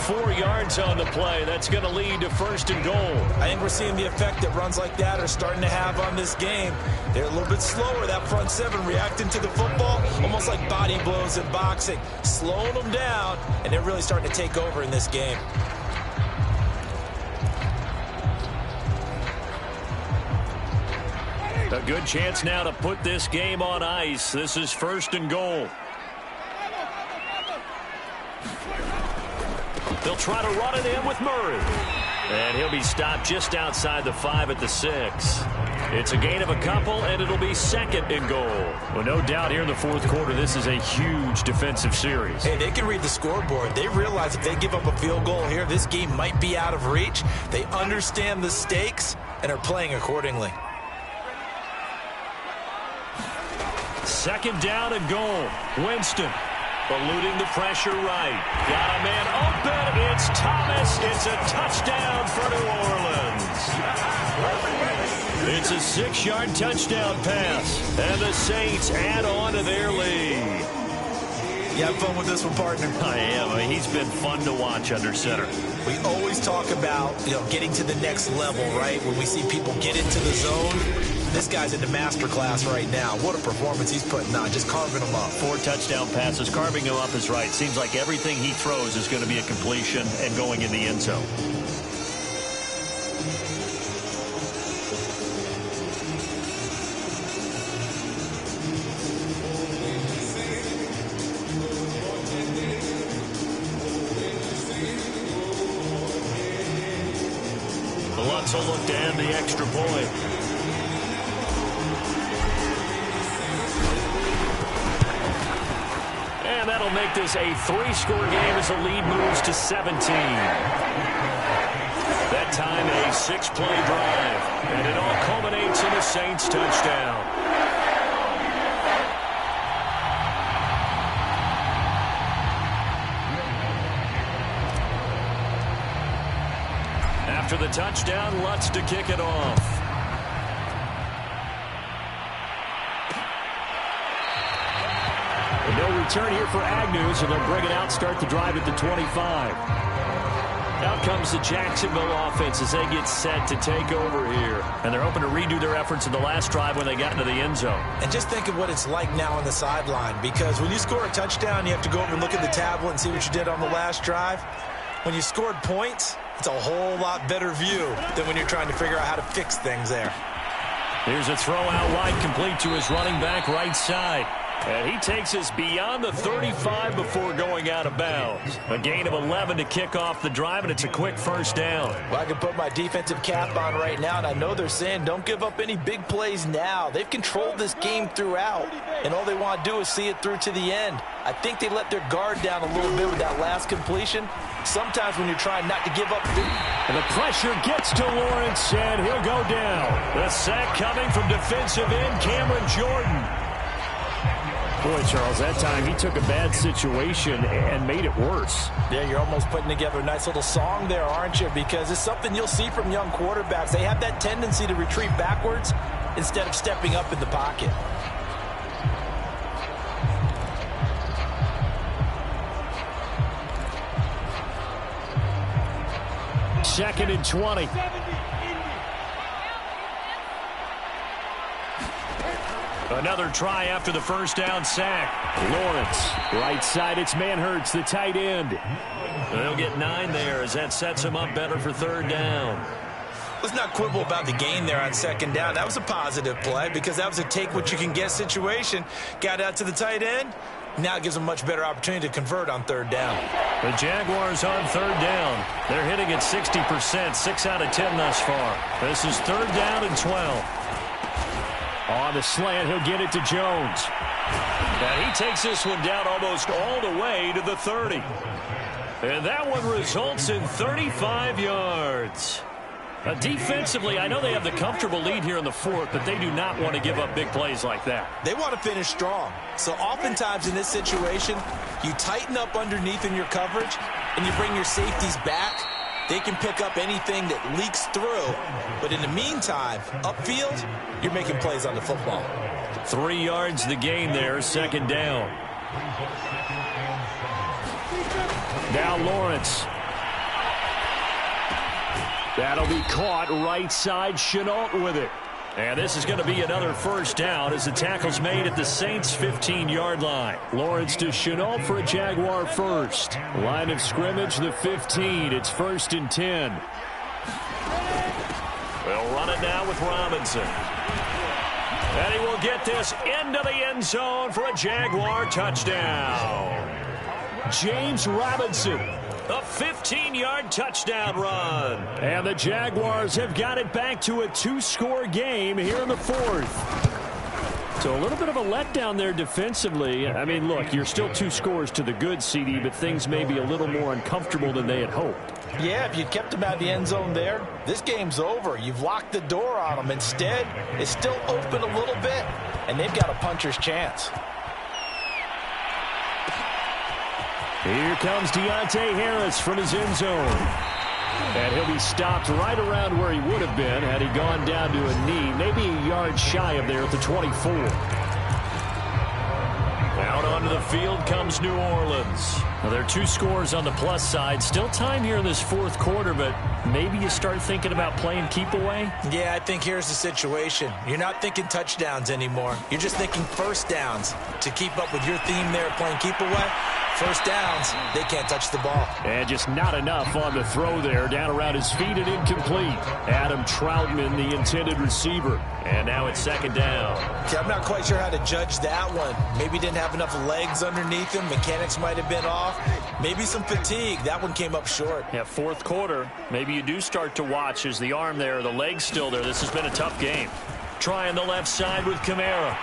4 yards on the play. That's going to lead to first and goal. I think we're seeing the effect that runs like that are starting to have on this game. They're a little bit slower, that front seven, reacting to the football, almost like body blows in boxing, slowing them down, and they're really starting to take over in this game. A good chance now to put this game on ice. This is first and goal. They'll try to run it in with Murray. And he'll be stopped just outside the 5 at the 6. It's a gain of a couple, and it'll be second and goal. Well, no doubt here in the fourth quarter, this is a huge defensive series. Hey, they can read the scoreboard. They realize if they give up a field goal here, this game might be out of reach. They understand the stakes and are playing accordingly. Second down and goal. Winston eluding the pressure right. Got a man open. It's Thomas. It's a touchdown for New Orleans. It's a 6-yard touchdown pass. And the Saints add on to their lead. You have fun with this one, partner? I am. I mean, he's been fun to watch under center. We always talk about, getting to the next level, right? When we see people get into the zone, this guy's in the master class right now. What a performance he's putting on, just carving them up. 4 touchdown passes. Carving him up is right. Seems like everything he throws is going to be a completion and going in the end zone. Lutz will look to end the extra point. And that'll make this a 3-score game as the lead moves to 17. That time a 6-play drive. And it all culminates in a Saints touchdown. After the touchdown, Lutz to kick it off. No return here for Agnew, so they'll bring it out, start the drive at the 25. Out comes the Jacksonville offense as they get set to take over here. And they're hoping to redo their efforts in the last drive when they got into the end zone. And just think of what it's like now on the sideline, because when you score a touchdown, you have to go over and look at the tablet and see what you did on the last drive. When you scored points, it's a whole lot better view than when you're trying to figure out how to fix things there. Here's a throw out wide, complete to his running back right side. And he takes us beyond the 35 before going out of bounds. A gain of 11 to kick off the drive, and it's a quick first down. Well, I can put my defensive cap on right now, and I know they're saying don't give up any big plays now. They've controlled this game throughout, and all they want to do is see it through to the end. I think they let their guard down a little bit with that last completion. Sometimes when you're trying not to give up big... And the pressure gets to Lawrence, and he'll go down. The sack coming from defensive end Cameron Jordan. Boy, Charles, that time he took a bad situation and made it worse. Yeah, you're almost putting together a nice little song there, aren't you? Because it's something you'll see from young quarterbacks. They have that tendency to retreat backwards instead of stepping up in the pocket. Second and 20. Another try after the first down sack. Lawrence, right side, it's Manhertz, the tight end. They'll get 9 there as that sets him up better for third down. Let's not quibble about the gain there on second down. That was a positive play because that was a take-what-you-can-get situation. Got out to the tight end. Now it gives them a much better opportunity to convert on third down. The Jaguars on third down. They're hitting at 60%, 6 out of 10 thus far. This is third down and 12. On the slant, he'll get it to Jones. And he takes this one down almost all the way to the 30. And that one results in 35 yards. Defensively, I know they have the comfortable lead here in the fourth, but they do not want to give up big plays like that. They want to finish strong. So oftentimes in this situation, you tighten up underneath in your coverage, and you bring your safeties back. They can pick up anything that leaks through. But in the meantime, upfield, you're making plays on the football. 3 yards the gain there, second down. Now Lawrence. That'll be caught right side. Chenault with it. And this is going to be another first down as the tackle's made at the Saints' 15-yard line. Lawrence to Chenault for a Jaguar first. Line of scrimmage, the 15. It's 1st and 10. They'll run it now with Robinson. And he will get this into the end zone for a Jaguar touchdown. James Robinson. A 15-yard touchdown run. And the Jaguars have got it back to a 2-score game here in the fourth. So a little bit of a letdown there defensively. I mean, look, you're still 2 scores to the good, CD, but things may be a little more uncomfortable than they had hoped. Yeah, if you'd kept them out of the end zone there, this game's over. You've locked the door on them. Instead, it's still open a little bit, and they've got a puncher's chance. Here comes Deontay Harris from his end zone. And he'll be stopped right around where he would have been had he gone down to a knee, maybe a yard shy of there at the 24. Out onto the field comes New Orleans. Now, there are 2 scores on the plus side. Still time here in this fourth quarter, but maybe you start thinking about playing keep away? Yeah, I think here's the situation. You're not thinking touchdowns anymore. You're just thinking first downs. To keep up with your theme there, playing keep away, first downs, they can't touch the ball. And just not enough on the throw there. Down around his feet and incomplete. Adam Troutman, the intended receiver. And now it's second down. Okay, I'm not quite sure how to judge that one. Maybe didn't have enough legs underneath him. Mechanics might have been off. Maybe some fatigue. That one came up short. Yeah, fourth quarter. Maybe you do start to watch as the arm there, the leg's still there. This has been a tough game. Trying the left side with Kamara.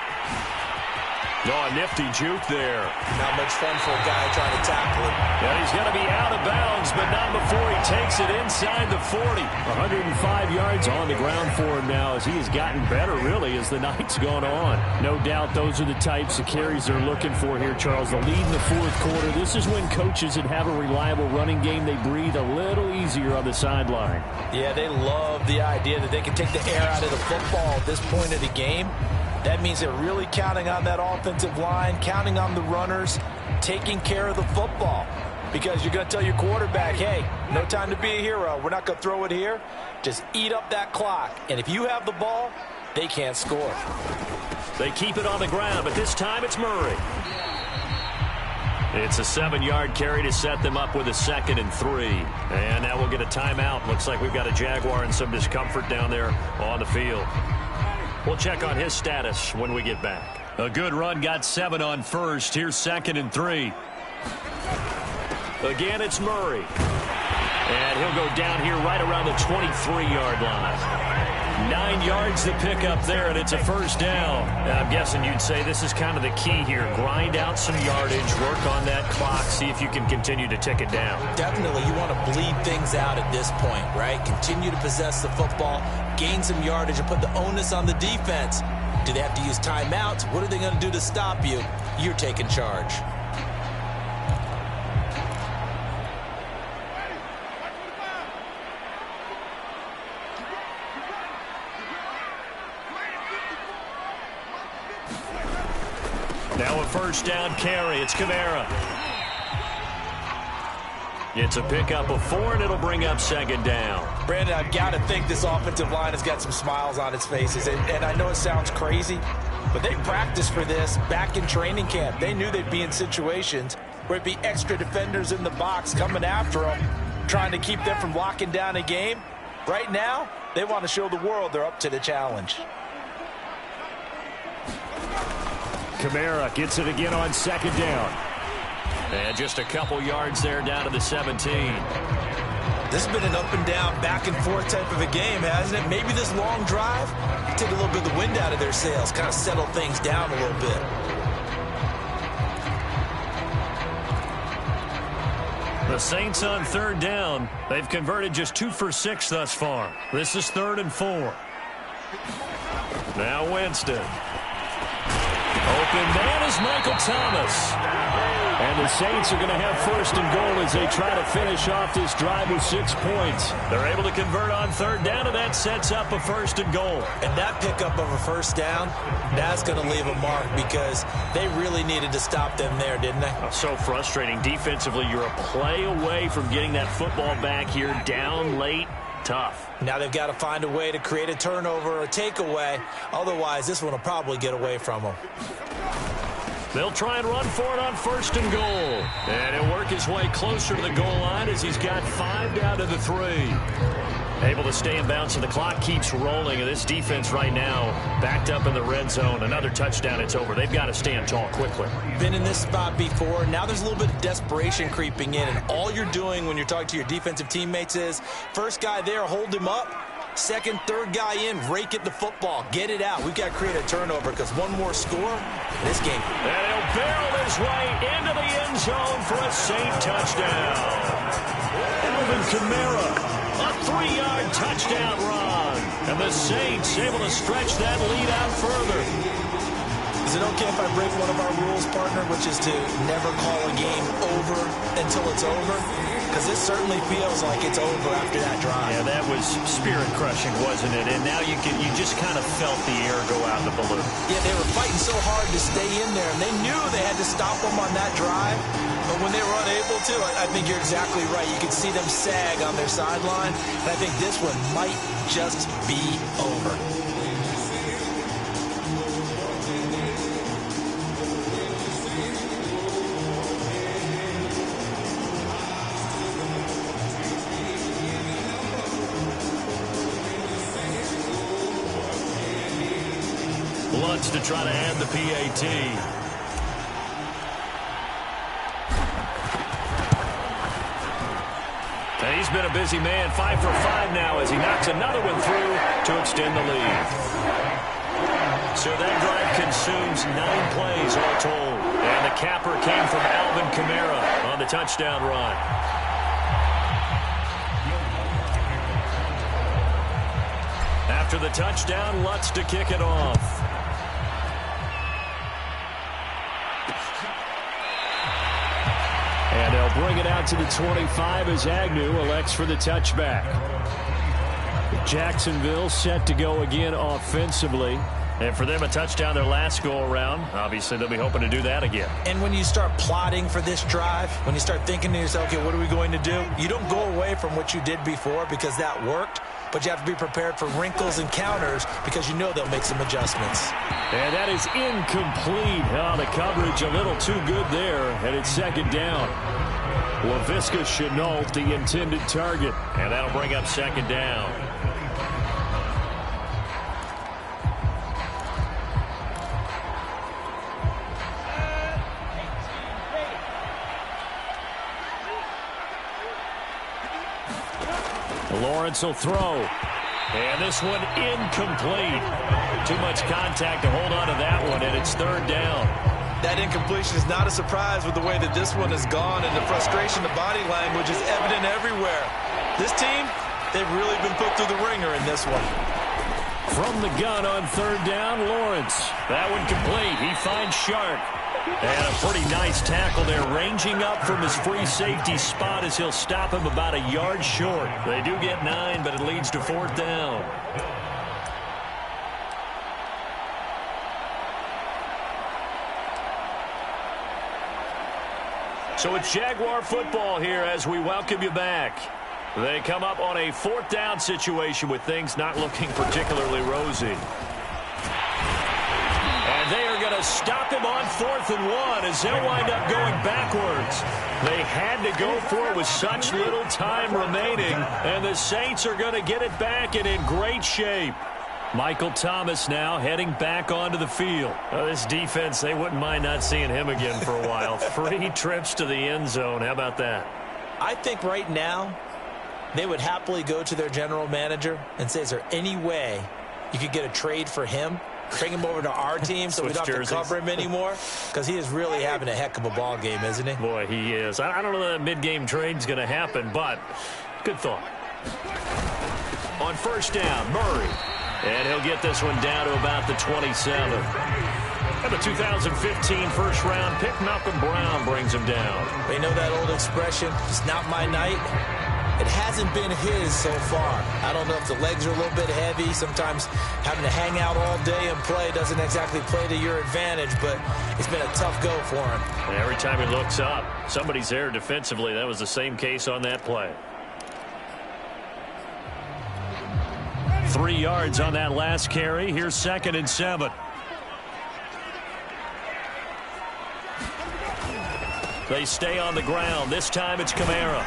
Oh, a nifty juke there. Not much fun for a guy trying to tackle him. And he's going to be out of bounds, but not before he takes it inside the 40. 105 yards on the ground for him now as he has gotten better, really, as the night's gone on. No doubt those are the types of carries they're looking for here, Charles. The lead in the fourth quarter. This is when coaches that have a reliable running game, they breathe a little easier on the sideline. Yeah, they love the idea that they can take the air out of the football at this point of the game. That means they're really counting on that offensive line, counting on the runners, taking care of the football. Because you're going to tell your quarterback, hey, no time to be a hero. We're not going to throw it here. Just eat up that clock. And if you have the ball, they can't score. They keep it on the ground, but this time it's Murray. It's a 7-yard carry to set them up with a 2nd and 3. And now we'll get a timeout. Looks like we've got a Jaguar in some discomfort down there on the field. We'll check on his status when we get back. A good run got 7 on first. Here's 2nd and 3. Again, it's Murray. And he'll go down here right around the 23-yard line. 9 yards to pick up there, and it's a first down. Now, I'm guessing you'd say this is kind of the key here. Grind out some yardage, work on that clock, see if you can continue to tick it down. Definitely, you want to bleed things out at this point, right? Continue to possess the football, gain some yardage, and put the onus on the defense. Do they have to use timeouts? What are they going to do to stop you? You're taking charge. Now a first down carry. It's Kamara. It's a pickup of 4, and it'll bring up 2nd down. Brandon, I've got to think this offensive line has got some smiles on its faces. And I know it sounds crazy, but they practiced for this back in training camp. They knew they'd be in situations where it'd be extra defenders in the box coming after them, trying to keep them from locking down a game. Right now, they want to show the world they're up to the challenge. Kamara gets it again on 2nd down. And just a couple yards there down to the 17. This has been an up and down, back and forth type of a game, hasn't it? Maybe this long drive take a little bit of the wind out of their sails, kind of settle things down a little bit. The Saints on 3rd down. They've converted just 2 for 6 thus far. This is 3rd and 4. Now Winston. Open man is Michael Thomas. And the Saints are going to have 1st and goal as they try to finish off this drive with 6 points. They're able to convert on 3rd down, and that sets up a 1st and goal. And that pickup of a first down, that's going to leave a mark because they really needed to stop them there, didn't they? Oh, so frustrating. Defensively, you're a play away from getting that football back here down late. Tough. Now they've got to find a way to create a turnover or a takeaway. Otherwise, this one will probably get away from them. They'll try and run for it on 1st and goal. And he'll work his way closer to the goal line as he's got 5 down to the 3. Able to stay in bounds, and the clock keeps rolling. And this defense right now backed up in the red zone. Another touchdown, it's over. They've got to stand tall quickly. Been in this spot before. Now there's a little bit of desperation creeping in. And all you're doing when you're talking to your defensive teammates is, first guy there, hold him up. Second, third guy in, rake at the football. Get it out. We've got to create a turnover because one more score, this game. And he'll barrel his way into the end zone for a Saint touchdown. Alvin Kamara. A 3-yard touchdown run. And the Saints able to stretch that lead out further. Is it okay if I break one of our rules, partner, which is to never call a game over until it's over? Because it certainly feels like it's over after that drive. Yeah, that was spirit-crushing, wasn't it? And now you just kind of felt the air go out of the balloon. Yeah, they were fighting so hard to stay in there, and they knew they had to stop them on that drive. But when they were unable to, I think you're exactly right. You could see them sag on their sideline, and I think this one might just be over. Lutz to try to add the PAT. And he's been a busy man, 5 for 5 now as he knocks another one through to extend the lead. So that drive consumes 9 plays all told. And the capper came from Alvin Kamara on the touchdown run. After the touchdown, Lutz to kick it off. And they'll bring it out to the 25 as Agnew elects for the touchback. Jacksonville set to go again offensively. And for them, a touchdown their last go-around. Obviously, they'll be hoping to do that again. And when you start plotting for this drive, when you start thinking to yourself, okay, what are we going to do? You don't go away from what you did before because that worked, but you have to be prepared for wrinkles and counters because you know they'll make some adjustments. And that is incomplete. Oh, the coverage a little too good there, and it's 2nd down. Laviska Shenault, the intended target. And that'll bring up 2nd down. Lawrence will throw. And this one incomplete. Too much contact to hold on to that one, and it's third down. That incompletion is not a surprise with the way that this one has gone, and the frustration, the body language is evident everywhere. This team, they've really been put through the ringer in this one. From the gun on third down, Lawrence. That one complete. He finds Shark. And a pretty nice tackle there, ranging up from his free safety spot as he'll stop him about a yard short. They do get 9, but it leads to fourth down. So it's Jaguar football here as we welcome you back. They come up on a fourth down situation with things not looking particularly rosy. And they are going to stop him on 4th and 1 as they'll wind up going backwards. They had to go for it with such little time remaining, and the Saints are going to get it back and in great shape. Michael Thomas now heading back onto the field. This defense, they wouldn't mind not seeing him again for a while. 3 trips to the end zone. How about that? I think right now they would happily go to their general manager and say, is there any way you could get a trade for him? Bring him over to our team so we don't have to cover him anymore? Because he is really having a heck of a ball game, isn't he? Boy, he is. I don't know that mid-game trade's going to happen, but good thought. On first down, Murray. And he'll get this one down to about the 27. And the 2015 first-round pick, Malcolm Brown, brings him down. They know that old expression, it's not my night. It hasn't been his so far. I don't know if the legs are a little bit heavy. Sometimes having to hang out all day and play doesn't exactly play to your advantage, but it's been a tough go for him. And every time he looks up, somebody's there defensively. That was the same case on that play. 3 yards on that last carry. Here's 2nd and 7. They stay on the ground. This time it's Kamara.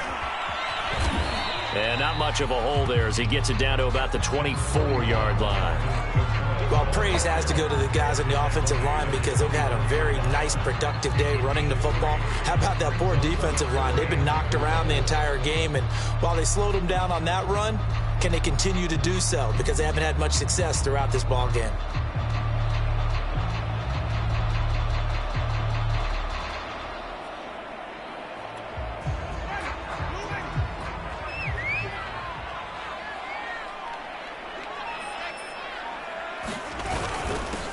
And not much of a hole there as he gets it down to about the 24-yard line. Well, praise has to go to the guys on the offensive line because they've had a very nice, productive day running the football. How about that poor defensive line? They've been knocked around the entire game, and while they slowed them down on that run, can they continue to do so? Because they haven't had much success throughout this ball game.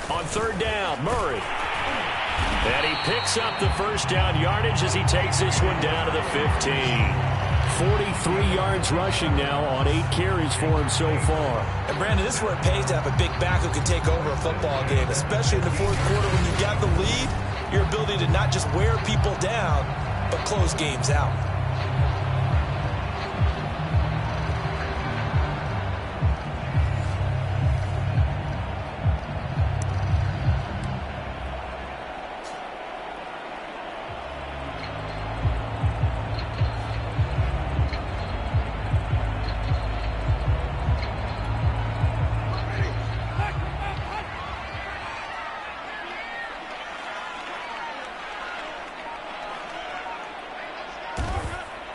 On third down, Murray. And he picks up the first down yardage as he takes this one down to the 15. 43 yards rushing now on 8 carries for him so far. And Brandon, this is where it pays to have a big back who can take over a football game, especially in the fourth quarter when you got the lead, your ability to not just wear people down, but close games out.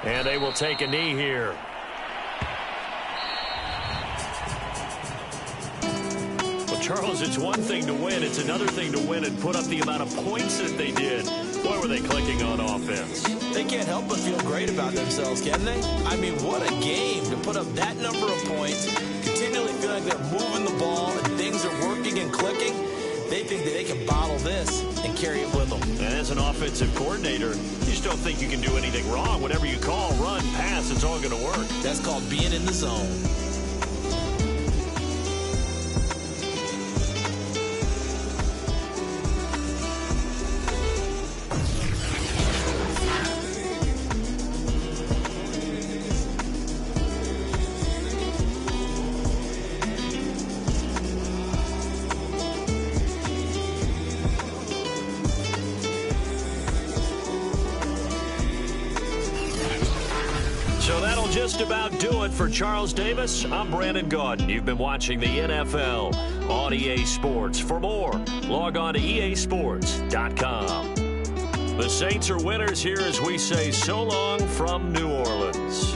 And they will take a knee here. Well, Charles, it's one thing to win. It's another thing to win and put up the amount of points that they did. Boy, were they clicking on offense. They can't help but feel great about themselves, can they? I mean, what a game to put up that number of points, continually feeling like they're moving the ball and things are working and clicking. They think that they can bottle this and carry it with them. And as an offensive coordinator, you just don't think you can do anything wrong. Whatever you call, run, pass, it's all going to work. That's called being in the zone. So that'll just about do it for Charles Davis. I'm Brandon Gaudin. You've been watching the NFL on EA Sports. For more, log on to easports.com. The Saints are winners here as we say so long from New Orleans.